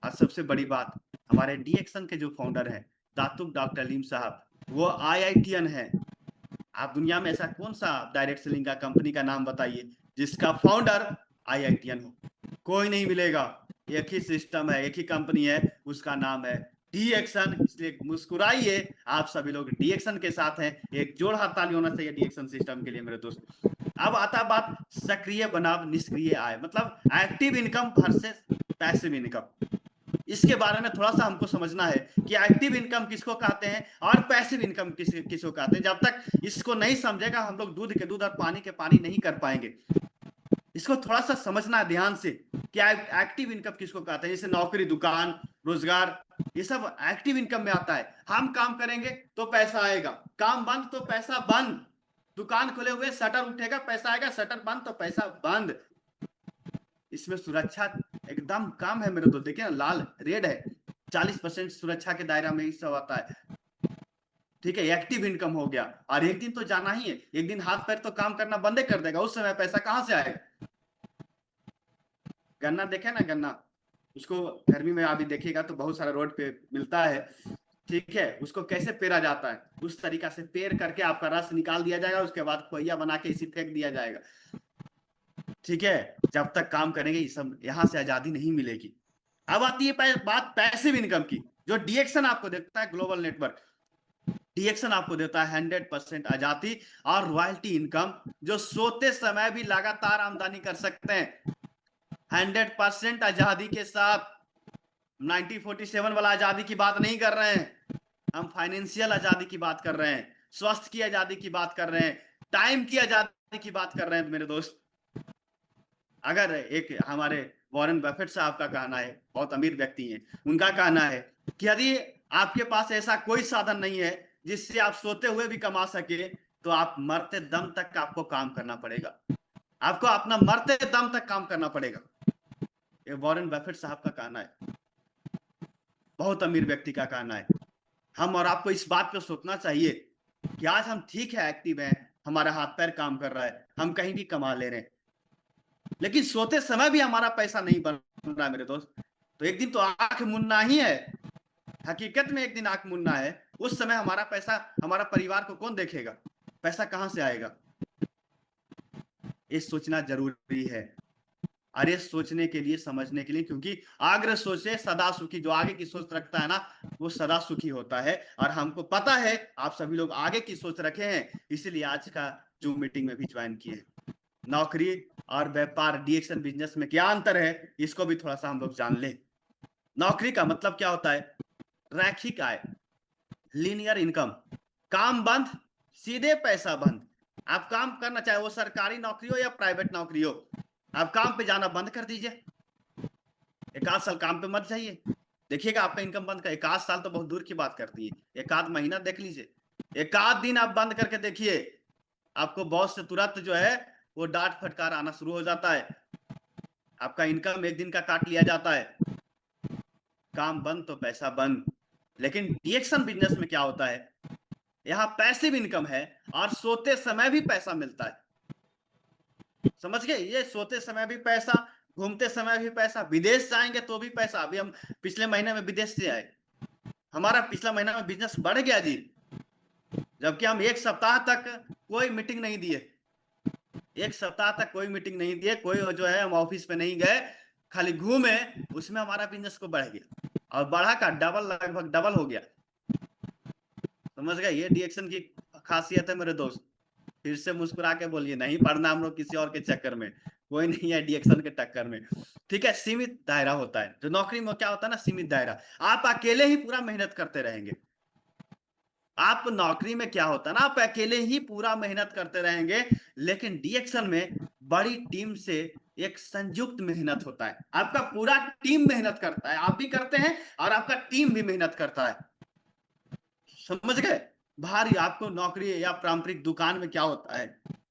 [SPEAKER 2] और सबसे बड़ी बात, हमारे डीएक्शन के जो फाउंडर हैं दातुक डॉक्टर लीम साहब, वो आईआईटीएन है। आप दुनिया में ऐसा कौन सा डायरेक्ट सेलिंग का कंपनी का नाम बताइए जिसका फाउंडर आईआईटीएन हो? कोई नहीं मिलेगा। एक ही सिस्टम है, एक ही कंपनी है, उसका नाम है डीएक्शन। इसलिए मुस्कुराइए, आप सभी लोग डीएक्शन के साथ हैं। एक जोड़ हाथ ताली होना चाहिए डीएक्शन सिस्टम के लिए मेरे दोस्त। अब आता बात सक्रिय बनाम निष्क्रिय आय, मतलब active income versus passive income. इसके बारे में थोड़ा सा हमको समझना है कि एक्टिव इनकम किसको कहते हैं और पैसिव इनकम किसको कहते हैं। जब तक इसको नहीं समझेगा हम लोग दूध के दूध और पानी के पानी नहीं कर पाएंगे। इसको थोड़ा सा समझना है ध्यान से कि एक्टिव इनकम किसको कहते हैं। जैसे नौकरी, दुकान, रोजगार, ये सब एक्टिव इनकम में आता है। हम काम करेंगे तो पैसा आएगा, काम बंद तो पैसा बंद। दुकान खुले हुए, शटर उठेगा पैसा आएगा, शटर बंद तो पैसा बंद। इसमें सुरक्षा एकदम कम है मेरे दोस्त। देखिए ना, लाल रेड है, 40% सुरक्षा के दायरा में ही सब आता है। ठीक है, एक्टिव इनकम हो गया। और एक दिन तो जाना ही है, एक दिन हाथ पैर तो काम करना बंद कर देगा, उस समय पैसा कहां से आएगा? गन्ना देखे ना, गन्ना, उसको गर्मी में अभी देखिएगा तो बहुत सारा रोड पे मिलता है। ठीक है, उसको कैसे पेरा जाता है, उस तरीका से पेर करके आपका रस निकाल दिया जाएगा, उसके बाद खोइया बना के इसी फेंक दिया जाएगा। ठीक है, जब तक काम करेंगे ये सब, यहां से आजादी नहीं मिलेगी। अब आती है बात पैसिव इनकम की, जो डीएक्शन आपको देता है, ग्लोबल नेटवर्क। डीएक्शन आपको देता है 100% आजादी और रॉयल्टी इनकम, जो सोते समय भी लगातार आमदनी कर सकते हैं। 100% आजादी के साथ। 1947 वाला आजादी की बात नहीं कर रहे हैं हम, फाइनेंशियल आजादी की बात कर रहे हैं, स्वास्थ्य की आजादी की बात कर रहे हैं, टाइम की आजादी की बात कर रहे हैं मेरे दोस्त। अगर एक हमारे वॉरेन बफेट साहब का कहना है, बहुत अमीर व्यक्ति हैं, उनका कहना है कि यदि आपके पास ऐसा कोई साधन नहीं है जिससे आप सोते हुए भी कमा सके, तो आप मरते दम तक आपको काम करना पड़ेगा। आपको अपना मरते दम तक काम करना पड़ेगा। ये वॉरेन बफेट साहब का कहना है, बहुत अमीर व्यक्ति का कहना है। हम और आपको इस बात पे सोचना चाहिए कि आज हम ठीक है, एक्टिव हैं, हमारा हाथ पैर काम कर रहा है, हम कहीं भी कमा ले रहे हैं, लेकिन सोते समय भी हमारा पैसा नहीं बन रहा है मेरे दोस्त। तो एक दिन तो आंख मुन्ना ही है, हकीकत में एक दिन आंख मुन्ना है। उस समय हमारा पैसा, हमारा परिवार को कौन देखेगा? पैसा कहां से आएगा? ये सोचना जरूरी है। अरे सोचने के लिए, समझने के लिए, क्योंकि आग्रह सोचे सदा सुखी। जो आगे की सोच रखता है ना, वो सदा सुखी होता है। और हमको पता है आप सभी लोग आगे की सोच रखे हैं, इसीलिए आज का जूम मीटिंग में भी ज्वाइन किए। नौकरी और व्यापार, डीएक्शन बिजनेस में क्या अंतर है, इसको भी थोड़ा सा हम लोग जान लें। नौकरी का मतलब क्या होता है? रैखिक आय, लीनियर इनकम, काम बंद, सीधे पैसा बंद। आप काम करना चाहे वो सरकारी नौकरी हो या प्राइवेट नौकरी हो, आप काम पे जाना बंद कर दीजिए। एक आध साल काम पे मत जाइए, देखिएगा आपका इनकम बंद का। एक आध साल तो बहुत दूर की बात करती है, एक आध महीना देख लीजिए, एक आध दिन आप बंद करके देखिए, आपको बॉस से तुरंत जो है वो डांट फटकार आना शुरू हो जाता है, आपका इनकम एक दिन का काट लिया जाता है। काम बंद तो पैसा बंद। लेकिन डीएक्शन बिजनेस में क्या होता है, यहाँ पैसिव इनकम है और सोते समय भी पैसा मिलता है। समझ गए, ये सोते समय भी पैसा, घूमते समय भी पैसा, विदेश जाएंगे तो भी पैसा। अभी हम पिछले महीने में विदेश से आए, हमारा पिछला महीना में बिजनेस बढ़ गया जी, जबकि हम एक सप्ताह तक कोई मीटिंग नहीं दिए, एक सप्ताह तक कोई मीटिंग नहीं दिए, कोई जो है हम ऑफिस पे नहीं गए, खाली घूमे, उसमें हमारा बिजनेस को बढ़ गया और बढ़ा का डबल, लगभग डबल हो गया। समझ गए, ये डीएक्शन की खासियत है मेरे दोस्त। फिर से मुस्कुरा के बोलिए, नहीं पढ़ना हम लोग किसी और के चक्कर में, कोई नहीं है डीएक्शन के टक्कर में। ठीक है, सीमित दायरा होता है, तो नौकरी में क्या होता है ना, सीमित दायरा, आप अकेले ही पूरा मेहनत करते रहेंगे। आप नौकरी में क्या होता है ना, आप अकेले ही पूरा मेहनत करते रहेंगे, लेकिन डीएक्शन में बड़ी टीम से एक संयुक्त मेहनत होता है, आपका पूरा टीम मेहनत करता है, आप भी करते हैं और आपका टीम भी मेहनत करता है। समझ गए, भारी आपको नौकरी या पारंपरिक दुकान में क्या होता है,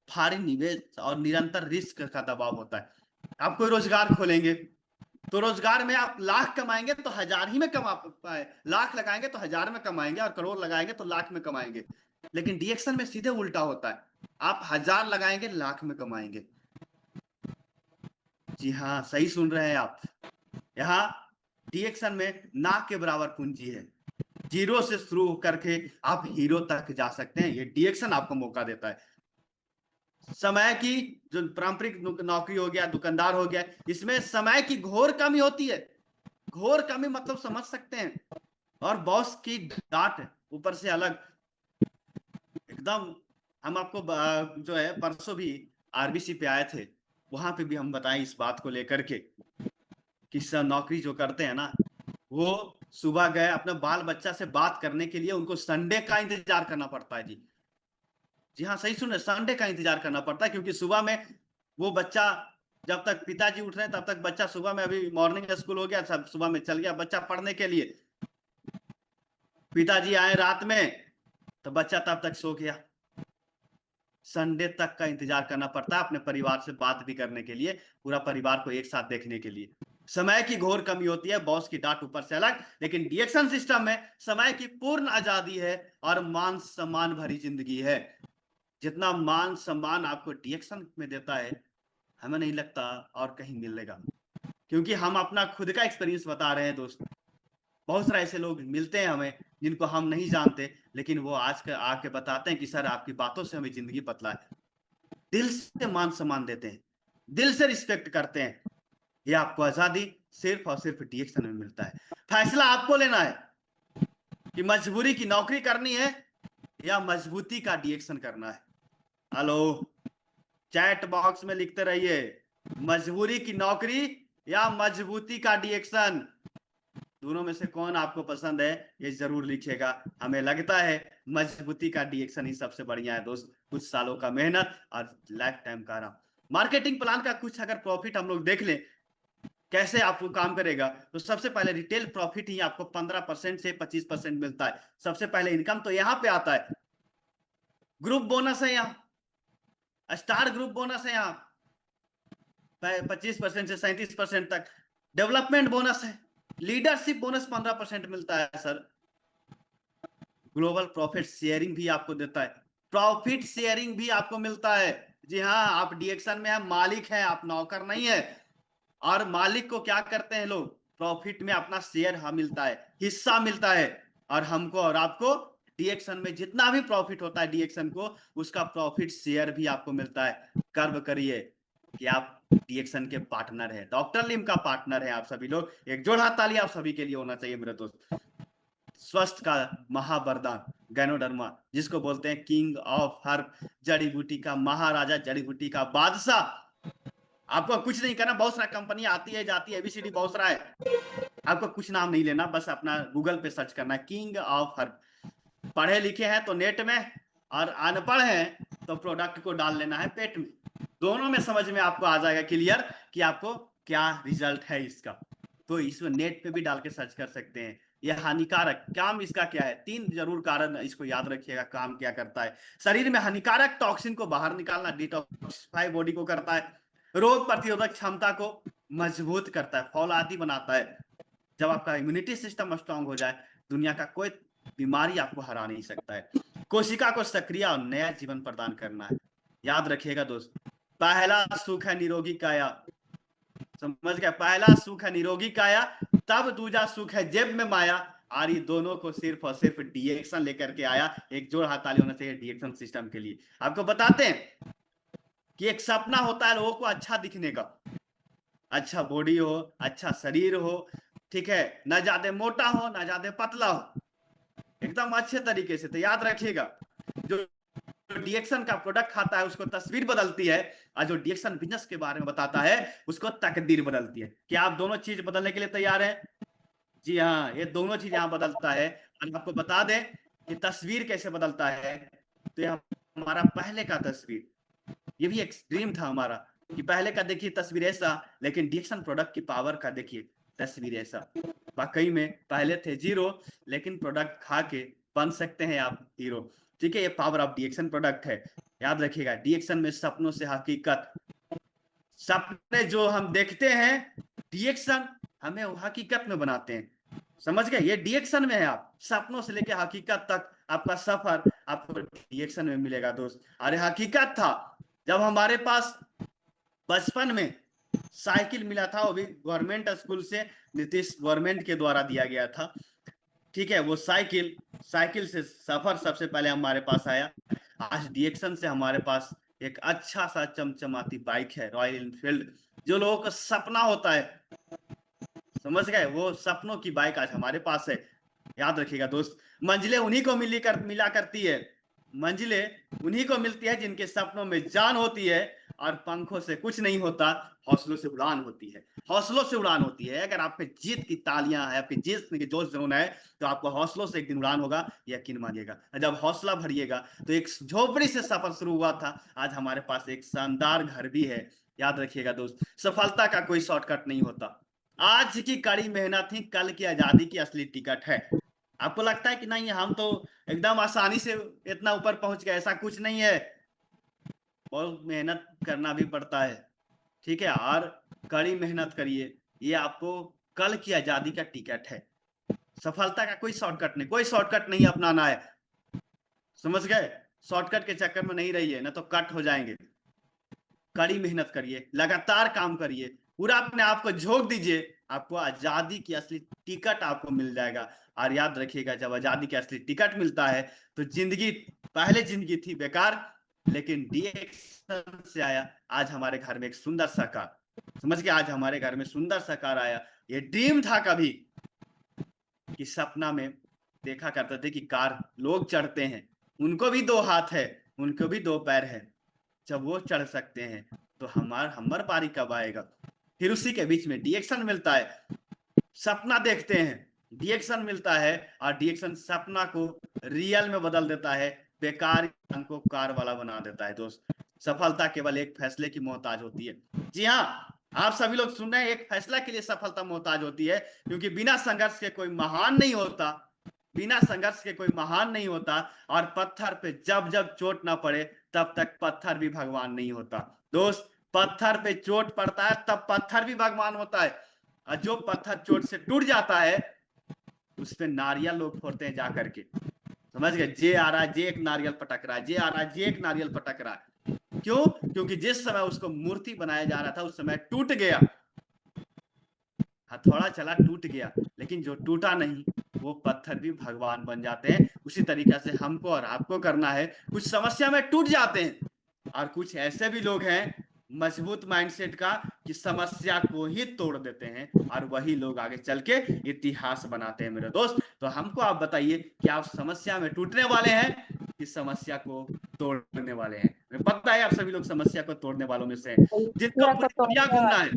[SPEAKER 2] भारी निवेश और निरंतर रिस्क का दबाव होता है। आप कोई रोजगार खोलेंगे तो रोजगार में आप लाख कमाएंगे तो हजार ही में कमा पाए, लाख लगाएंगे तो हजार में कमाएंगे और करोड़ लगाएंगे तो लाख में कमाएंगे। लेकिन डीएक्शन में सीधे उल्टा होता है, आप हजार लगाएंगे लाख में कमाएंगे। जी हाँ, सही सुन रहे हैं आप, यहाँ डीएक्शन में ना के बराबर पूंजी है, जीरो से शुरू करके आप हीरो तक जा सकते हैं, ये डीएक्शन आपको मौका देता है। समय की जो पारंपरिक नौकरी हो गया, दुकानदार हो गया, इसमें समय की घोर कमी होती है, घोर कमी मतलब समझ सकते हैं, और बॉस की डांट ऊपर से अलग एकदम। हम आपको जो है परसों भी आरबीसी पे आए थे, वहां पे भी हम बताएं इस बात को लेकर के कि नौकरी जो करते हैं ना, वो सुबह गए अपने बाल बच्चा से बात करने के लिए, उनको संडे का इंतजार करना पड़ता है जी। जी हाँ, सही सुन रहे, संडे का इंतजार करना पड़ता है, क्योंकि सुबह में वो बच्चा, जब तक पिताजी उठ रहे हैं तब तक बच्चा सुबह में, अभी मॉर्निंग स्कूल हो गया, सब सुबह में चल गया बच्चा पढ़ने के लिए, पिताजी आए रात में तो बच्चा तब तक सो गया। संडे तक का इंतजार करना पड़ता है अपने परिवार से बात भी करने के लिए, पूरा परिवार को एक साथ देखने के लिए। समय की घोर कमी होती है, बॉस की डांट ऊपर से अलग। लेकिन डीएक्शन सिस्टम में समय की पूर्ण आजादी है और मान सम्मान भरी जिंदगी है। जितना मान सम्मान आपको डीएक्शन में देता है, हमें नहीं लगता और कहीं मिलेगा, क्योंकि हम अपना खुद का एक्सपीरियंस बता रहे हैं दोस्त। बहुत सारे ऐसे लोग मिलते हैं हमें जिनको हम नहीं जानते, लेकिन वो आज के आके बताते हैं कि सर आपकी बातों से हमें जिंदगी बदला है। दिल से मान सम्मान देते हैं, दिल से रिस्पेक्ट करते हैं। ये आपको आजादी सिर्फ और सिर्फ डीएक्शन में मिलता है। फैसला आपको लेना है कि मजबूरी की नौकरी करनी है या मजबूती का डीएक्शन करना है। हेलो, चैट बॉक्स में लिखते रहिए, मजबूरी की नौकरी या मजबूती का डीएक्शन, दोनों में से कौन आपको पसंद है ये जरूर लिखिएगा। हमें लगता है मजबूती का डीएक्शन ही सबसे बढ़िया है दोस्त, कुछ सालों का मेहनत और लाइफ टाइम का आराम। मार्केटिंग प्लान का कुछ अगर प्रॉफिट हम लोग देख लें कैसे आपको काम करेगा, तो सबसे पहले रिटेल प्रॉफिट ही आपको 15% से 25% मिलता है। सबसे पहले इनकम तो यहाँ पे आता है, ग्रुप बोनस है यहाँ, स्टार ग्रुप बोनस है यहाँ 25% से 37% तक, डेवलपमेंट बोनस है, लीडरशिप बोनस 15% मिलता है सर, ग्लोबल प्रॉफिट शेयरिंग भी आपको देता है, प्रॉफिट शेयरिंग भी आपको मिलता है। जी हाँ, आप डीएक्शन में हम मालिक हैं, आप नौकर नहीं है। और मालिक को क्या करते हैं लोग, प्रॉफिट में अपना शेयर मिलता है, हिस्सा मिलता है, और हमको और आपको डीएक्शन में जितना भी प्रॉफिट होता है डीएक्शन को, उसका प्रॉफिट शेयर भी आपको मिलता है। गर्व करिए कि आप डीएक्शन के पार्टनर हैं, डॉक्टर लिम का पार्टनर है आप सभी लोग। एक जोड़ा ताली आप सभी के लिए होना चाहिए मेरे दोस्त। स्वस्थ का महावरदान गैनोडर्मा, जिसको बोलते हैं किंग ऑफ हर्ब, जड़ी बूटी का महाराजा, जड़ी बूटी का बादशाह, आपको कुछ नहीं करना, बहुत सारा कंपनी आती है जाती है, एबीसीडी बहुत सारा है, आपको कुछ नाम नहीं लेना, बस अपना गूगल पे सर्च करना है किंग ऑफ हर्ब। पढ़े लिखे हैं तो नेट में, और अनपढ़ हैं तो प्रोडक्ट को डाल लेना है पेट में, दोनों में समझ में आपको आ जाएगा क्लियर कि आपको क्या रिजल्ट है इसका। तो इसमें नेट पे भी डाल के सर्च कर सकते हैं। यह हानिकारक काम इसका क्या है, 3 जरूर कारण इसको याद रखिएगा, काम क्या करता है। शरीर में हानिकारक टॉक्सिन को बाहर निकालना, डिटॉक्सिफाई बॉडी को करता है, रोग प्रतिरोधक क्षमता को मजबूत करता है, फौलादी बनाता है। जब आपका इम्यूनिटी सिस्टम स्ट्रांग हो जाए, दुनिया का कोई बीमारी आपको हरा नहीं सकता है। कोशिका को सक्रिय और नया जीवन प्रदान करना है। याद रखिएगा दोस्त, पहला सुख है निरोगी काया, समझ गया, पहला सुख है निरोगी काया, तब दूजा सुख है जेब में माया, और ये दोनों को सिर्फ और सिर्फ डीएक्शन लेकर के आया। एक जोर हाथ ताली होना चाहिए डीएक्शन सिस्टम के लिए। आपको बताते हैं कि एक सपना होता है लोगों को अच्छा दिखने का, अच्छा बॉडी हो, अच्छा शरीर हो, ठीक है, ना ज्यादा मोटा हो ना ज्यादा पतला हो, एकदम अच्छे तरीके से। तो याद रखिएगा, जो डीएक्शन का प्रोडक्ट खाता है उसको तस्वीर बदलती है, और जो डीएक्शन बिजनेस के बारे में बताता है उसको तकदीर बदलती है। क्या आप दोनों चीज बदलने के लिए तैयार हैं? जी हाँ, ये दोनों चीज यहाँ बदलता है। और आपको बता दें कि तस्वीर कैसे बदलता है। तो यह हमारा पहले का तस्वीर, ये भी एक ड्रीम था हमारा कि पहले का देखिए तस्वीर ऐसा, लेकिन डीएक्शन प्रोडक्ट की पावर का देखिए तस्वीर ऐसा। वाकई में पहले थे जीरो, लेकिन प्रोडक्ट खा के बन सकते हैं आप हीरो। ठीक है, ये पावर ऑफ डीएक्शन प्रोडक्ट है। याद रखिएगा, डीएक्शन में सपनों से हकीकत, सपने जो हम देखते हैं, डीएक्शन हमें हकीकत में बनाते हैं। समझ गए, ये डीएक्शन में है। आप सपनों से लेकर हकीकत तक आपका सफर आपको डीएक्शन में मिलेगा दोस्त। अरे हकीकत था जब हमारे पास बचपन में साइकिल मिला था, वो भी गवर्नमेंट स्कूल से, नीतीश गवर्नमेंट के द्वारा दिया गया था। ठीक है, वो साइकिल से सफर सबसे पहले हमारे पास आया। आज डीएक्शन से हमारे पास एक अच्छा सा चमचमाती बाइक है, रॉयल एनफील्ड। जो लोगों का सपना होता है, समझ गए, वो सपनों की बाइक आज हमारे पास है। याद रखिएगा दोस्त, मंजिलें उन्हीं को मिला करती है, मंजिलें उन्हीं को मिलती है जिनके सपनों में जान होती है, और पंखों से कुछ नहीं होता, हौसलों से उड़ान होती है। हौसलों से उड़ान होती है। अगर आप पे जीत की तालियां है, आपकी जीत की जोश जुनून है, तो आपको हौसलों से एक दिन उड़ान होगा, यकीन मानिएगा। जब हौसला भरिएगा, तो एक झोपड़ी से सफर शुरू हुआ था, आज हमारे पास एक शानदार घर भी है। याद रखिएगा दोस्त, सफलता का कोई शॉर्टकट नहीं होता। आज की कड़ी मेहनत ही कल की आजादी की असली टिकट है। आपको लगता है कि नहीं हम तो एकदम आसानी से इतना ऊपर पहुंच गए, ऐसा कुछ नहीं है, बहुत मेहनत करना भी पड़ता है। ठीक है, और कड़ी मेहनत करिए, ये आपको कल की आजादी का टिकट है। सफलता का कोई शॉर्टकट नहीं, कोई शॉर्टकट नहीं अपनाना है, समझ गए। शॉर्टकट के चक्कर में नहीं रहिए, ना तो कट हो जाएंगे। कड़ी मेहनत करिए, लगातार काम करिए, पूरा अपने आप को झोंक दीजिए, आपको आजादी की असली टिकट आपको मिल जाएगा। और याद रखिएगा, जब आजादी की असली टिकट मिलता है तो जिंदगी, पहले जिंदगी थी बेकार, लेकिन डीएक्शन से आया आज हमारे घर में एक सुंदर सा कार। समझ गए, आज हमारे घर में सुंदर सा कार आया। ये ड्रीम था कभी कि सपना में देखा करते थे कि कार लोग चढ़ते हैं, उनको भी 2 हाथ है, उनको भी 2 पैर है, जब वो चढ़ सकते हैं तो हमार बारी कब आएगा। फिर उसी के बीच में डीएक्शन मिलता है, सपना देखते हैं, डीएक्शन मिलता है, और डीएक्शन सपना को रियल में बदल देता है, बेकार को कार वाला बना देता है दोस्त। सफलता केवल एक फैसले की मोहताज होती है। जी हाँ, आप सभी लोग सुन रहे हैं, एक फैसला के लिए सफलता मोहताज होती है, क्योंकि बिना संघर्ष के कोई महान नहीं होता, बिना संघर्ष के कोई महान नहीं होता। और पत्थर पे जब जब चोट ना पड़े, तब तक पत्थर भी भगवान नहीं होता दोस्त। पत्थर पे चोट पड़ता है तब पत्थर भी भगवान होता है, और जो पत्थर चोट से टूट जाता है उस पे नारियल लोग फोड़ते हैं जा करके। समझ गए, जे आ रहा है जे एक नारियल पटक रहा है, जे आ रहा है जे एक नारियल पटक रहा है। क्यों? क्योंकि जिस समय उसको मूर्ति बनाया जा रहा था उस समय टूट गया, हथौड़ा चला टूट गया, लेकिन जो टूटा नहीं वो पत्थर भी भगवान बन जाते हैं। उसी तरीके से हमको और आपको करना है, कुछ समस्या में टूट जाते हैं, और कुछ ऐसे भी लोग हैं मजबूत माइंडसेट का कि समस्या को ही तोड़ देते हैं, और वही लोग आगे चल के इतिहास बनाते हैं मेरे दोस्त। तो हमको आप बताइए कि आप समस्या में टूटने वाले हैं कि समस्या को तोड़ने वाले हैं। पता है आप सभी लोग समस्या को तोड़ने वालों में से हैं। जिनको पूरी दुनिया घूमना है,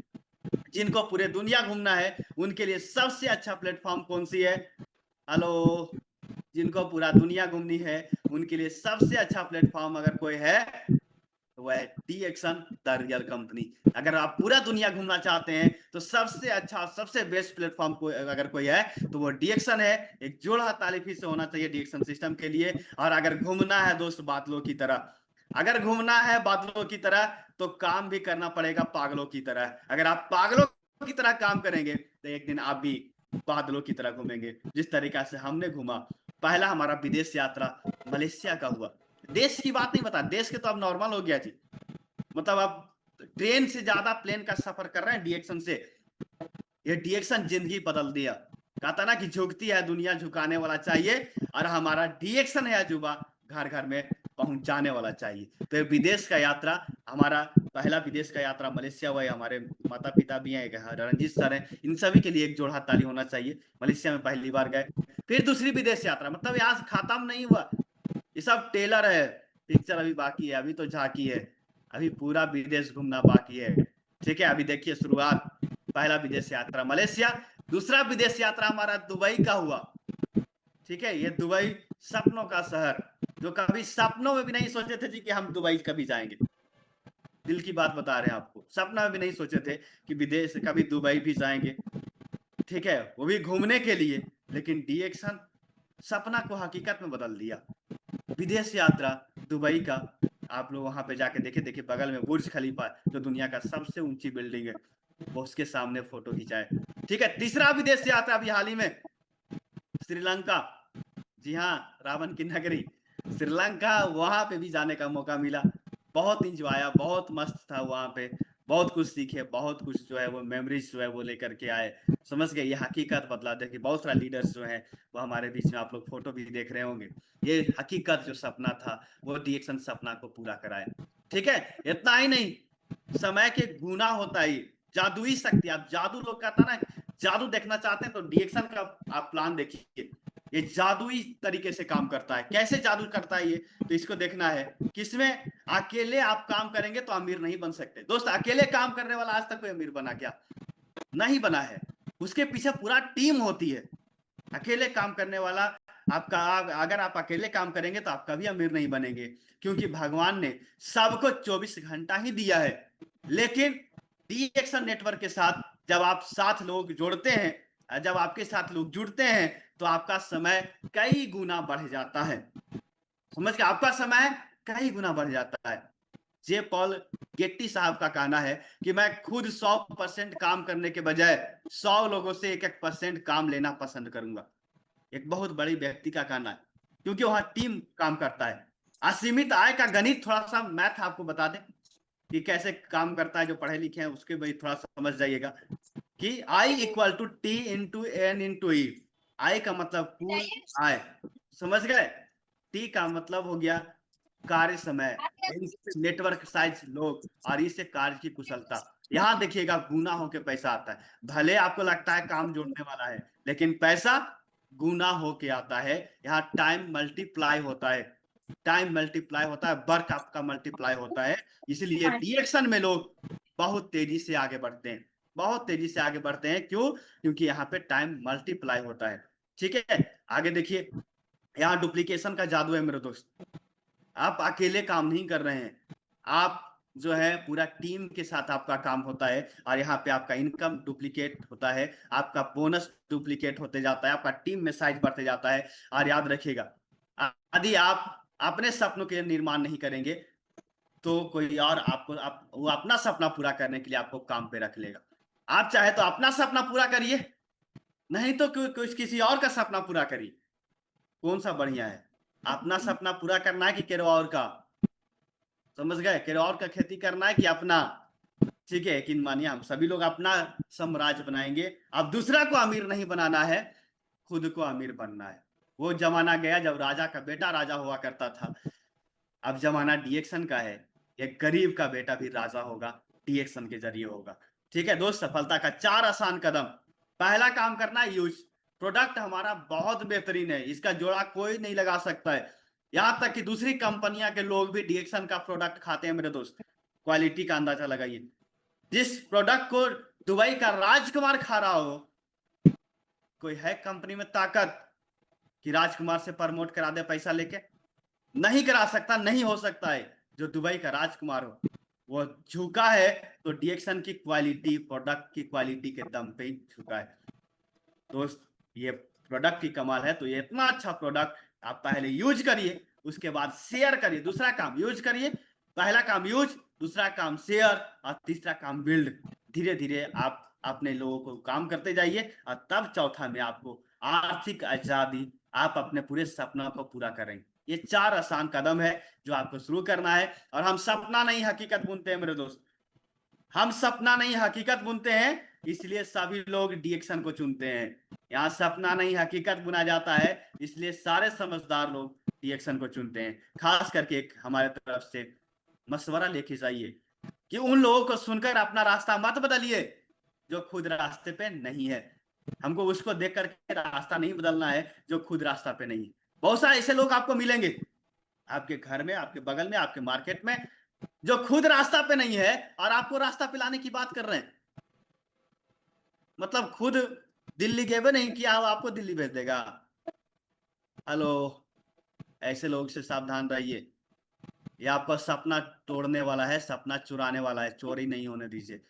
[SPEAKER 2] जिनको पूरे दुनिया घूमना है, उनके लिए सबसे अच्छा प्लेटफॉर्म कौन सी है? हेलो, जिनको पूरा दुनिया घूमनी है, उनके लिए सबसे अच्छा प्लेटफॉर्म अगर कोई है तो वह है DXN द रियल कंपनी। अगर आप पूरा दुनिया घूमना चाहते हैं तो सबसे अच्छा, सबसे बेस्ट प्लेटफॉर्म कोई अगर कोई है तो वो DXN है। एक जोड़ा ताली फिर से होना चाहिए DXN सिस्टम के लिए। और अगर घूमना है दोस्त बादलों की तरह, अगर घूमना है बादलों की तरह, तो काम भी करना पड़ेगा पागलों की तरह। अगर आप पागलों की तरह काम करेंगे तो एक दिन आप भी बादलों की तरह घूमेंगे, जिस तरीका से हमने घूमा। पहला हमारा विदेश यात्रा मलेशिया का हुआ। देश की बात नहीं बता, देश के तो अब नॉर्मल हो गया जी। मतलब अब ट्रेन से ज्यादा प्लेन का सफर कर रहे हैं DXN से। ये DXN जिंदगी बदल दिया। कहता ना कि झुकती है दुनिया, झुकाने वाला चाहिए, और हमारा DXN है अजूबा, घर घर में पहुंचाने वाला चाहिए। तो ये विदेश का यात्रा, हमारा पहला विदेश का यात्रा मलेशिया हुआ है। हमारे माता पिता भी हैं, एक रणजीत सर हैं, इन सभी के लिए एक जोड़ा ताली होना चाहिए। मलेशिया में पहली बार गए। फिर दूसरी विदेश यात्रा, मतलब यहाँ से खत्म नहीं हुआ, ये सब टेलर है, पिक्चर अभी बाकी है, अभी तो झांकी है, अभी पूरा विदेश घूमना बाकी है। ठीक है, अभी देखिए शुरुआत, पहला विदेश यात्रा मलेशिया। दूसरा विदेश यात्रा हमारा दुबई का हुआ। ठीक है, ये दुबई सपनों का शहर, जो कभी सपनों में भी नहीं सोचे थे जी कि हम दुबई कभी जाएंगे। दिल की बात बता रहे हैं आपको, सपना में भी नहीं सोचे थे कि विदेश कभी दुबई भी जाएंगे। ठीक है, वो भी घूमने के लिए। लेकिन DXN सपना को हकीकत में बदल दिया। विदेश यात्रा दुबई का, आप लोग वहां पे जाके देखे, देखिए बगल में बुर्ज खलीफा जो दुनिया का सबसे ऊंची बिल्डिंग है, वो उसके सामने फोटो खिंचाए। ठीक है, तीसरा विदेश यात्रा अभी हाल ही में श्रीलंका। जी हाँ, रावण की नगरी श्रीलंका, वहां पे भी जाने का मौका मिला। बहुत इंजॉय आया, बहुत मस्त था वहां पे, बहुत कुछ सीखे, बहुत कुछ जो है वो मेमोरीज जो है वो लेकर के आए। समझ गए, ये हकीकत बदला। देखिए बहुत सारा लीडर्स जो है वो हमारे बीच में, आप लोग फोटो भी देख रहे होंगे। ये हकीकत जो सपना था वो DXN सपना को पूरा कराए। ठीक है, इतना ही नहीं, समय के गुना होता है, जादुई शक्ति। आप जादू, लोग कहता ना जादू देखना चाहते हैं तो DXN का आप प्लान देखिए। ये जादुई तरीके से काम करता है। कैसे जादू करता है ये, तो इसको देखना है। किसमें? अकेले आप काम करेंगे तो अमीर नहीं बन सकते दोस्त। अकेले काम करने वाला आज तक कोई अमीर बना क्या? नहीं बना है। उसके पीछे पूरा टीम होती है। अकेले काम करने वाला आपका, अगर आप अकेले काम करेंगे तो आप कभी अमीर नहीं बनेंगे, क्योंकि भगवान ने सबको 24 घंटा ही दिया है। लेकिन DXN नेटवर्क के साथ जब आप साथ लोग जोड़ते हैं, जब आपके साथ लोग जुड़ते हैं, तो आपका समय कई गुना बढ़ जाता है। समझ के, आपका समय कई गुना बढ़ जाता है। जे पॉल गेट्टी साहब का कहना है कि मैं खुद 100% काम करने के बजाय 100 लोगों से 1-1% काम लेना पसंद करूंगा। एक बहुत बड़ी व्यक्ति का कहना है, क्योंकि वहां टीम काम करता है। असीमित आय का गणित, थोड़ा सा मैथ आपको बता दें कि कैसे काम करता है। जो पढ़े लिखे हैं उसके भी थोड़ा समझ जाइएगा कि I = T × N × E। आई का मतलब कुल आय, समझ गए। टी का मतलब हो गया कार्य समय, नेटवर्क साइज लोग, और इससे कार्य की कुशलता। यहां देखिएगा गुना होके पैसा आता है। भले आपको लगता है काम जोड़ने वाला है, लेकिन पैसा गुना होके आता है। यहाँ टाइम मल्टीप्लाई होता है, टाइम मल्टीप्लाई होता है, वर्क आपका मल्टीप्लाई होता है। इसलिए DXN में लोग बहुत तेजी से आगे बढ़ते हैं, बहुत तेजी से आगे बढ़ते हैं। क्यों? क्योंकि यहाँ पे टाइम मल्टीप्लाई होता है। ठीक है, आगे देखिए, यहाँ डुप्लीकेशन का जादू है मेरे दोस्त। आप अकेले काम नहीं कर रहे हैं, आप जो है पूरा टीम के साथ आपका काम होता है। और यहाँ पे आपका इनकम डुप्लीकेट होता है, आपका बोनस डुप्लीकेट होते जाता है, आपका टीम में साइज बढ़ते जाता है। और याद रखिएगा, यदि आप अपने सपनों के निर्माण नहीं करेंगे तो कोई और आपको, वो अपना सपना पूरा करने के लिए आपको काम पे रख लेगा। आप चाहे तो अपना सपना पूरा करिए, नहीं तो कुछ किसी और का सपना पूरा करिए। कौन सा बढ़िया है? अपना सपना पूरा करना है कि किसी और का? समझ गए, किसी और का खेती करना है कि अपना? ठीक है, यकीन मानिए हम सभी लोग अपना साम्राज्य बनाएंगे। अब दूसरा को अमीर नहीं बनाना है, खुद को अमीर बनना है। वो जमाना गया जब राजा का बेटा राजा हुआ करता था। अब जमाना DXN का है, एक गरीब का बेटा भी राजा होगा, DXN के जरिए होगा। ठीक है दोस्त, सफलता का 4 आसान कदम। पहला काम करना है यूज। प्रोडक्ट हमारा बहुत बेहतरीन है, इसका जोड़ा कोई नहीं लगा सकता है। यहाँ तक कि दूसरी कंपनियां के लोग भी डीएक्सन का प्रोडक्ट खाते हैं मेरे दोस्त। क्वालिटी का अंदाजा लगाइए। जिस प्रोडक्ट को दुबई का राजकुमार खा रहा हो, कोई है कंपनी में ताकत कि राजकुमार से प्रमोट करा दे पैसा लेके? नहीं करा सकता, नहीं हो सकता है। जो दुबई का राजकुमार हो वो झुका है तो डीएक्सन की क्वालिटी, प्रोडक्ट की क्वालिटी के दम पे ही झुका है। दोस्त, ये प्रोडक्ट की कमाल है। तो ये इतना अच्छा प्रोडक्ट आप पहले यूज करिए, उसके बाद शेयर करिए। दूसरा काम यूज करिए, पहला काम यूज, दूसरा काम शेयर, और तीसरा काम बिल्ड। धीरे धीरे आप अपने लोगों को काम करते जाइए, और तब चौथा में आपको आर्थिक आजादी, आप अपने पूरे सपना को पूरा करेंगे। ये 4 आसान कदम है जो आपको शुरू करना है। और हम सपना नहीं हकीकत बुनते हैं मेरे दोस्त, हम सपना नहीं हकीकत बुनते हैं, इसलिए सभी लोग डीएक्सन को चुनते हैं। यहाँ सपना नहीं हकीकत बुना जाता है, इसलिए सारे समझदार लोग डीएक्सन को चुनते हैं। खास करके एक हमारे तरफ से मशवरा लेके जाइए कि उन लोगों को सुनकर अपना रास्ता मत बदलिए जो खुद रास्ते पे नहीं है। हमको उसको देख करके रास्ता नहीं बदलना है जो खुद रास्ता पे नहीं है। बहुत सारे ऐसे लोग आपको मिलेंगे आपके घर में, आपके बगल में, आपके मार्केट में, जो खुद रास्ता पे नहीं है और आपको रास्ता पे लाने की बात कर रहे हैं। मतलब खुद दिल्ली गए भी नहीं किया, आपको दिल्ली भेज देगा। हेलो, ऐसे लोगों से सावधान रहिए। ये आपका सपना तोड़ने वाला है, सपना चुराने वाला है, चोरी नहीं होने दीजिए।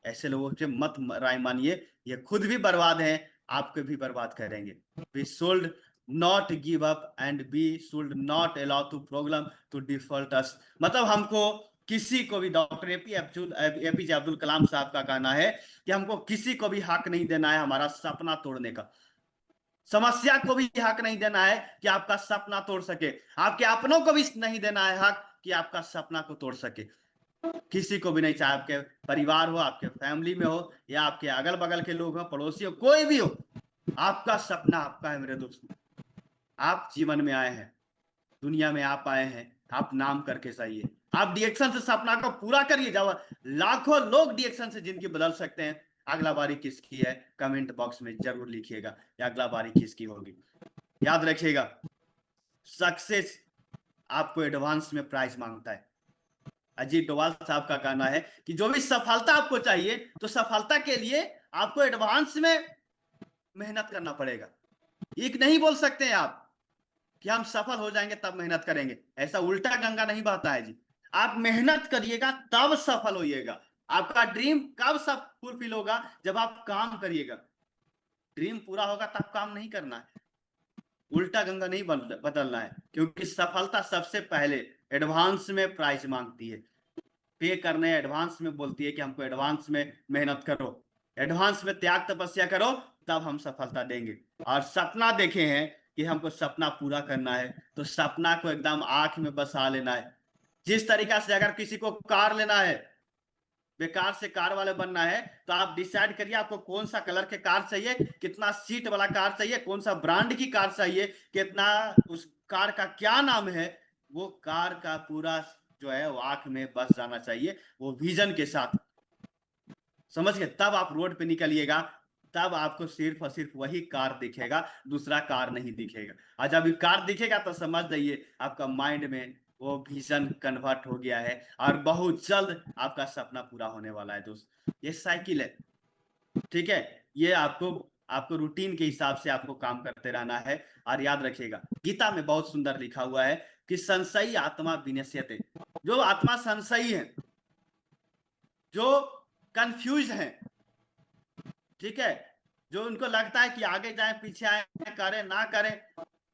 [SPEAKER 2] ऐसे लोगों से मत राय मानिए, ये खुद भी बर्बाद हैं, आपको भी बर्बाद करेंगे। We should not give up and we should not allow to problem to default us। मतलब हमको किसी को भी, डॉक्टर एपीजे अब्दुल कलाम साहब का कहना है कि हमको किसी को भी हक नहीं देना है हमारा सपना तोड़ने का। समस्या को भी हक नहीं देना है कि आपका सपना तोड़ सके। आपके अपनों को भी नहीं देना है हक कि आपका सपना को तोड़ सके। किसी को भी नहीं, चाहे आपके परिवार हो, आपके फैमिली में हो, या आपके अगल बगल के लोग हो, पड़ोसी हो, कोई भी हो, आपका सपना आपका है मेरे दोस्त। आप जीवन में आए हैं, दुनिया में आप आए हैं, आप नाम करके जाइए। आप डीएक्सन से सपना को पूरा करिए। जब लाखों लोग डीएक्सन से जिंदगी बदल सकते हैं, अगला बारी किसकी है कमेंट बॉक्स में जरूर लिखिएगा, या अगला बारी किसकी होगी। याद रखिएगा, सक्सेस आपको एडवांस में प्राइज मांगता है। अजीत डोभाल साहब का कहना है कि जो भी सफलता आपको चाहिए, तो सफलता के लिए आपको एडवांस में मेहनत करना पड़ेगा। एक नहीं बोल सकते हैं आप कि हम सफल हो जाएंगे तब मेहनत करेंगे, ऐसा उल्टा गंगा नहीं बहता है जी। आप मेहनत करिएगा तब सफल होइएगा। आपका ड्रीम कब सब फुलफिल होगा? जब आप काम करिएगा। ड्रीम पूरा होगा तब काम नहीं करना है, उल्टा गंगा नहीं बदलना है। क्योंकि सफलता सबसे पहले एडवांस में प्राइज मांगती है, पे करने एडवांस में बोलती है कि हमको एडवांस में मेहनत करो, एडवांस में त्याग तपस्या करो, तब हम सफलता देंगे। और सपना देखे हैं कि हमको सपना पूरा करना है, तो सपना को एकदम आंख में बसा लेना है। जिस तरीका से अगर किसी को कार लेना है, बेकार से कार वाले बनना है, तो आप डिसाइड करिए आपको कौन सा कलर के कार चाहिए, कितना सीट वाला कार चाहिए, कौन सा ब्रांड की कार चाहिए, कितना, उस कार का क्या नाम है। वो कार का पूरा जो है वो आंख में बस जाना चाहिए, वो विजन के साथ। समझ गए? तब आप रोड पे निकलिएगा, तब आपको सिर्फ और सिर्फ वही कार दिखेगा, दूसरा कार नहीं दिखेगा। और जब ये कार दिखेगा तो समझ जाइए आपका माइंड में वो विजन कन्वर्ट हो गया है, और बहुत जल्द आपका सपना पूरा होने वाला है दोस्त। ये साइकिल है, ठीक है? ये आपको आपको रूटीन के हिसाब से आपको काम करते रहना है। और याद रखिएगा, गीता में बहुत सुंदर लिखा हुआ है कि संशयी आत्मा विनश्यते। जो आत्मा संशयी है, जो कंफ्यूज है, ठीक है, जो उनको लगता है कि आगे जाए पीछे आए, करें ना करें,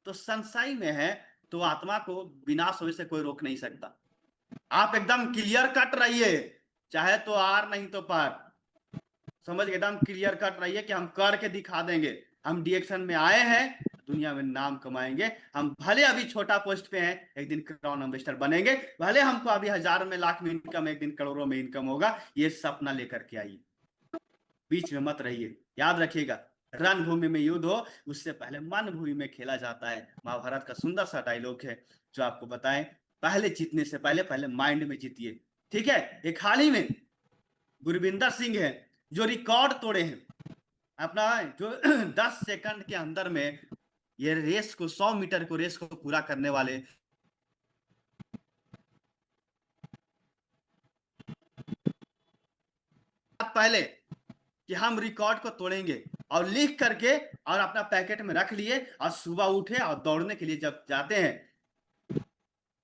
[SPEAKER 2] तो संशय में है, तो आत्मा को विनाश होने से कोई रोक नहीं सकता। आप एकदम क्लियर कट रहिए, चाहे तो आर नहीं तो पार। समझ, एकदम क्लियर कट रहिए कि हम करके दिखा देंगे। हम डीएक्सन में आए हैं, दुनिया में नाम कमाएंगे। हम भले अभी छोटा पोस्ट पे हैं, एक दिन क्राउन एम्बेसडर बनेंगे। भले हमको अभी 1000 में, लाख में इनकम, एक दिन करोड़ों में इनकम होगा। ये सपना लेकर के आइए, बीच में मत रहिए। याद रखिएगा, रणभूमि में युद्ध हो, उससे पहले मन भूमि में खेला जाता है। महाभारत का सुंदर सा डायलॉग है जो आपको बताएं, पहले जीतने से पहले पहले माइंड में जीतिए, ठीक है? एक हाल ही में गुरविंदर सिंह है जो रिकॉर्ड तोड़े हैं अपना, जो 10 सेकंड के अंदर में ये रेस को 100 मीटर को रेस को पूरा करने वाले पहले कि हम रिकॉर्ड को तोड़ेंगे और लिख करके और अपना पैकेट में रख लिए और सुबह उठे और दौड़ने के लिए जब जाते हैं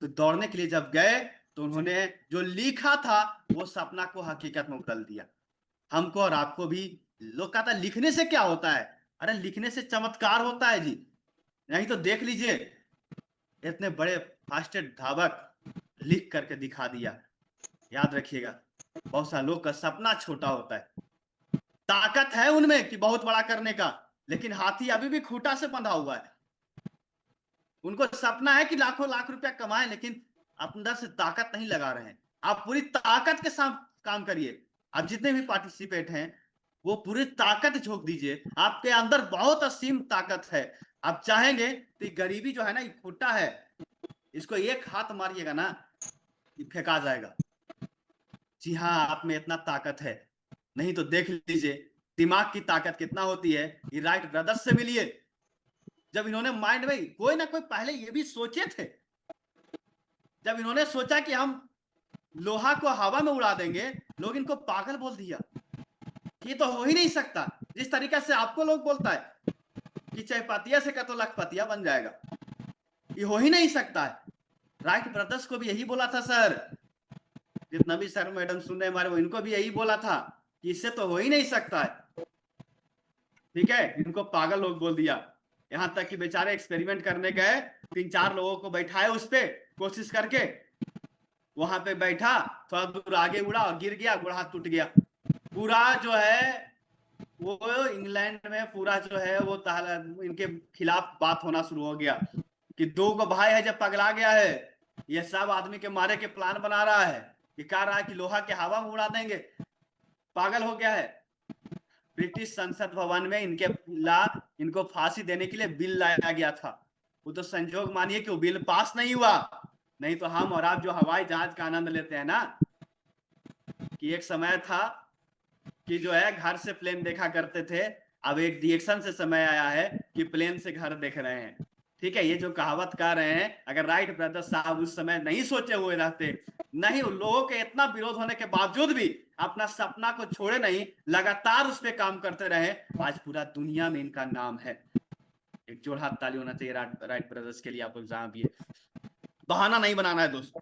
[SPEAKER 2] तो दौड़ने के लिए जब गए तो उन्होंने जो लिखा था वो सपना को हकीकत में बदल दिया। हमको और आपको भी लोग कहता है लिखने से क्या होता है, अरे लिखने से चमत्कार होता है जी। नहीं तो देख लीजिए इतने बड़े फास्टेड धावक लिख करके दिखा दिया। याद रखिएगा बहुत सारे लोग का सपना छोटा होता है, ताकत है उनमें कि बहुत बड़ा करने का, लेकिन हाथी अभी भी खूंटा से बंधा हुआ है। उनको सपना है कि लाखों लाख रुपया कमाएं, लेकिन अंदर से ताकत नहीं लगा रहे हैं। आप पूरी ताकत के साथ काम करिए। आप जितने भी पार्टिसिपेट हैं वो पूरी ताकत झोंक दीजिए। आपके अंदर बहुत असीम ताकत है। आप चाहेंगे तो गरीबी जो है ना, ये खूंटा है, इसको एक हाथ मारिएगा ना ये फेंका जाएगा। जी हाँ, आप में इतना ताकत है। नहीं तो देख लीजिए दिमाग की ताकत कितना होती है। ये राइट ब्रदर्स से मिलिए। जब इन्होंने माइंड में कोई ना कोई पहले ये भी सोचे थे, जब इन्होंने सोचा कि हम लोहा को हवा में उड़ा देंगे, लोग इनको पागल बोल दिया। ये तो हो ही नहीं सकता। जिस तरीके से आपको लोग बोलता है कि चयपतिया से का तो लखपतिया बन जाएगा, ये हो ही नहीं सकता है। राइट ब्रदर्स को भी यही बोला था सर, जितना भी सर मैडम सुन रहे हमारे, वो इनको भी यही बोला था कि इससे तो हो ही नहीं सकता है। ठीक है, इनको पागल लोग बोल दिया। यहां तक कि बेचारे एक्सपेरिमेंट करने गए, 3-4 लोगों को बैठाए उस पे कोशिश करके, वहां पे बैठा, थोड़ा दूर आगे उड़ा और गिर गया, गोड़ हाथ टूट गया। पूरा जो है वो इंग्लैंड में पूरा जो है वो इनके खिलाफ बात होना शुरू हो गया कि 2 को भाई है जब पगला गया है, ये सब आदमी के मारे के प्लान बना रहा है, कि कह रहा है कि लोहा के हवा में उड़ा देंगे, पागल हो गया है। ब्रिटिश संसद भवन में इनको फांसी देने के लिए बिल लाया गया था। वो तो संजोग मानिए कि वो बिल पास नहीं हुआ, नहीं तो हम और आप जो हवाई जहाज का आनंद लेते हैं ना, कि एक समय था कि जो है घर से प्लेन देखा करते थे, अब एक डिएक्शन से समय आया है कि प्लेन से घर देख रहे हैं। ठीक है, ये जो कहावत कह रहे हैं, अगर राइट ब्रदर्स साहब उस समय नहीं सोचे हुए रहते, नहीं लोगों के इतना विरोध होने के बावजूद भी अपना सपना को छोड़े नहीं, लगातार उस पर काम करते रहे, आज पूरा दुनिया में इनका नाम है। एक जोड़ हाथ ताली होना चाहिए राइट ब्रदर्स के लिए। आप लोग जहां भी है, बहाना नहीं बनाना है दोस्त।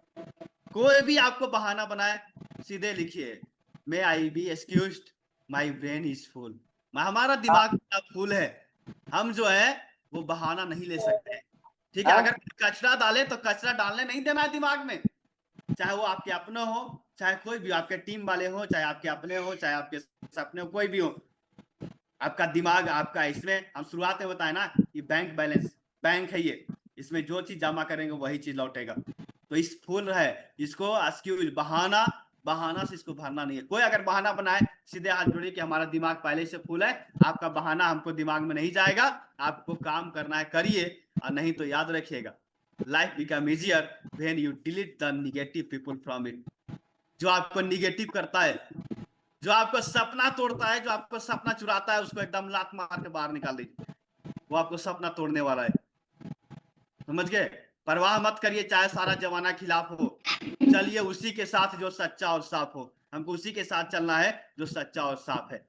[SPEAKER 2] कोई भी आपको बहाना बनाए, सीधे लिखिए may I be excused, my brain is full. हमारा दिमाग फुल है, हम जो है वो बहाना नहीं ले सकते। ठीक है, अगर कचरा डाले तो कचरा डालने नहीं देना है दिमाग में, चाहे वो आपके अपने हो, चाहे कोई भी आपके टीम वाले हो, चाहे आपके अपने हो, चाहे आपके सपने हो, कोई भी हो। आपका दिमाग आपका, इसमें हम शुरुआत में बताए ना कि बैंक बैलेंस, बैंक है ये, इसमें जो चीज जमा करेंगे वही चीज लौटेगा। तो इस फुल है, इसको एक्सक्यूज, बहाना से इसको भरना नहीं है। कोई अगर बहाना बनाए, सीधे हाथ जोड़िए कि हमारा दिमाग पहले से फुल है, आपका बहाना हमको दिमाग में नहीं जाएगा, आपको काम करना है करिए, और नहीं तो याद रखिएगा life become easier when you delete the negative people from it. जो आपको निगेटिव करता है, जो आपको सपना तोड़ता है, जो आपको सपना चुराता है, उसको एकदम लात मार के बाहर निकाल दीजिए। वो आपको सपना तोड़ने वाला है, समझ गए। परवाह मत करिए चाहे सारा जमाना खिलाफ हो, चलिए उसी के साथ जो सच्चा और साफ हो। हमको उसी के साथ चलना है जो सच्चा और साफ है।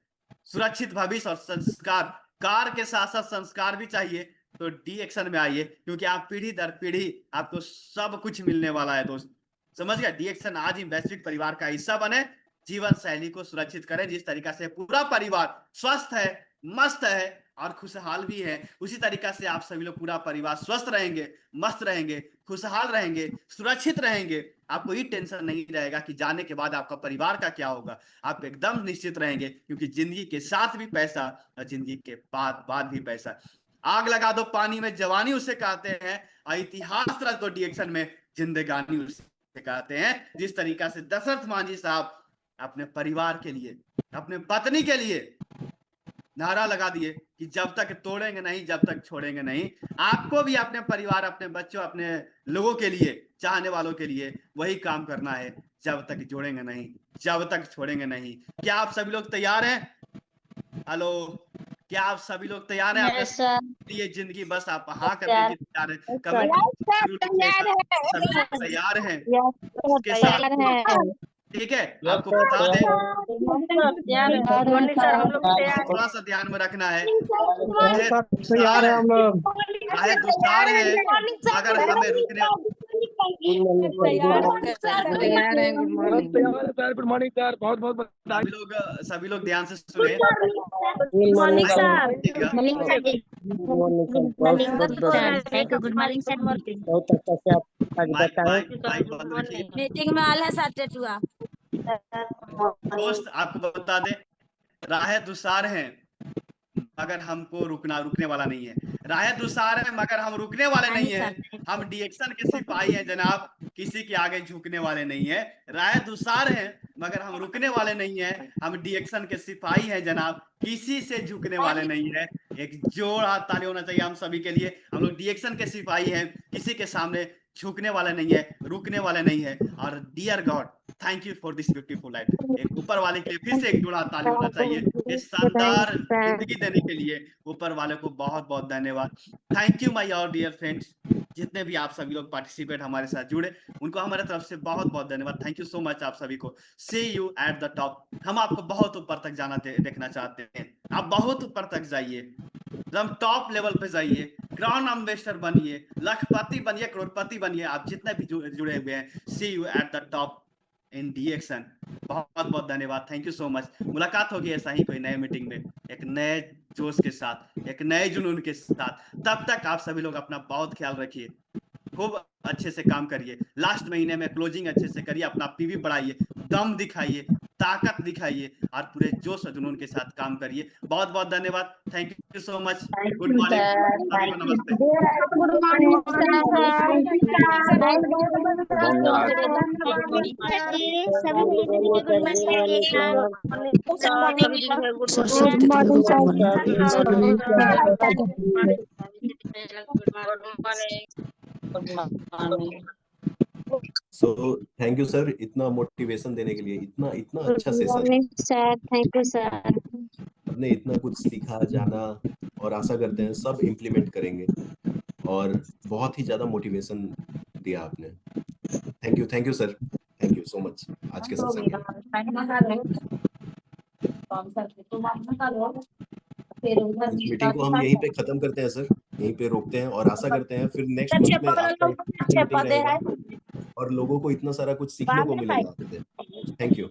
[SPEAKER 2] सुरक्षित भविष्य और संस्कार, कार के साथ साथ संस्कार भी चाहिए। तो डी एक्शन में आइए, क्योंकि आप पीढ़ी दर पीढ़ी आपको सब कुछ मिलने वाला है दोस्त, समझ गए। डी एक्शन आज ही वैश्विक परिवार का हिस्सा बने, जीवन शैली को सुरक्षित करें, जिस तरीका से पूरा परिवार स्वस्थ है, मस्त है और खुशहाल भी है, उसी तरीका से आप सभी लोग पूरा परिवार स्वस्थ रहेंगे, मस्त रहेंगे, खुशहाल रहेंगे, सुरक्षित रहेंगे। आपको ये टेंशन नहीं रहेगा कि जाने के बाद आपका परिवार का क्या होगा। आप एकदम निश्चित रहेंगे, क्योंकि जिंदगी के साथ भी पैसा और जिंदगी के बाद भी पैसा। आग लगा दो पानी में जवानी उसे कहते हैं, और इतिहास रच दो डिएक्शन में जिंदगानी उसे कहते हैं। जिस तरीका से दशरथ मांझी साहब अपने परिवार के लिए, अपने पत्नी के लिए नारा लगा दिए कि जब तक तोड़ेंगे नहीं, जब तक छोड़ेंगे नहीं। आपको भी अपने परिवार, अपने बच्चों, अपने लोगों के लिए, चाहने वालों के लिए वही काम करना है, जब तक जोड़ेंगे नहीं, जब तक छोड़ेंगे नहीं। क्या आप सभी लोग तैयार हैं? हेलो, क्या आप सभी लोग तैयार हैं?
[SPEAKER 3] Yes sir.
[SPEAKER 2] ये जिंदगी बस आप हाँ करने के तैयार है, कमेंट जरूर लिखिएगा, सभी लोग तैयार हैं इसके साथ, ठीक है। आपको बता दें थोड़ा सा ध्यान में रखना है, दुसार है, चाहे दुसार है, अगर हमें रुकने
[SPEAKER 3] गुड मॉर्निंग सर, बहुत बहुत
[SPEAKER 2] सभी लोग ध्यान से सुने।
[SPEAKER 4] मीटिंग में आल है सर हुआ।
[SPEAKER 2] दोस्त आपको बता दें, राहें दुसार हैं मगर हमको रुकने वाला नहीं है। राहें दुसार है मगर हम रुकने वाले नहीं है। हम डीएक्शन के सिपाही हैं जनाब, किसी के आगे झुकने वाले नहीं है। राहें दुसार हैं मगर हम रुकने वाले नहीं है। हम डीएक्शन के सिपाही हैं जनाब, किसी से झुकने वाले नहीं है। एक जोर हाथ ताली होना चाहिए हम सभी के लिए। हम लोग डीएक्शन के सिपाही हैं, किसी के सामने झुकने वाले नहीं है, रुकने वाले नहीं है। और dear God, thank you for this beautiful life. एक ऊपर वाले के लिए फिर से एक जोड़ा ताली होना चाहिए इस शानदार जिंदगी देने के लिए। ऊपर वाले को बहुत बहुत धन्यवाद। Thank you my all dear friends, जितने भी आप सभी लोग पार्टिसिपेट हमारे साथ जुड़े उनको हमारे तरफ से बहुत बहुत धन्यवाद। थैंक यू सो मच आप सभी को। सी यू एट द टॉप। हम आपको बहुत ऊपर तक जाना देखना चाहते हैं। आप बहुत ऊपर तक जाइए, एकदम टॉप लेवल पे जाइए, ग्राउंड एम्बेसडर बनिए, लखपति बनिए, करोड़पति बनिए। आप जितने भी जुड़े हुए हैं, सी you at the top in डीएक्शन। बहुत बहुत धन्यवाद। Thank you so much. मुलाकात होगी ऐसा ही कोई नए मीटिंग में, एक नए जोश के साथ, एक नए जुनून के साथ। तब तक आप सभी लोग अपना बहुत ख्याल रखिए, खूब अच्छे से काम करिए। लास्ट महीने में क्लोजिंग अच्छे से करिए, अपना पीवी बढ़ाइए, दम दिखाइए, ताकत दिखाइए और पूरे जोश और जुनून के साथ काम करिए। बहुत बहुत धन्यवाद। Thank you so much. Good morning, नमस्ते।
[SPEAKER 1] सो थैंक यू सर, इतना मोटिवेशन देने के लिए, इतना इतना अच्छा session.
[SPEAKER 5] Sir thank you sir.
[SPEAKER 1] हमने इतना कुछ सीखा, जाना, और आशा करते हैं सब इम्प्लीमेंट करेंगे। और बहुत ही ज्यादा मोटिवेशन दिया आपने। Thank you sir, thank you so much आज के सेशन के लिए। इस मीटिंग को हम यहीं पे खत्म करते हैं सर, यहीं पे रोकते हैं और आशा करते हैं फिर नेक्स्ट मंथ में आपका मीटिंग रहेगा और लोगों को इतना सारा कुछ सीखने को मिलेगा। Thank you.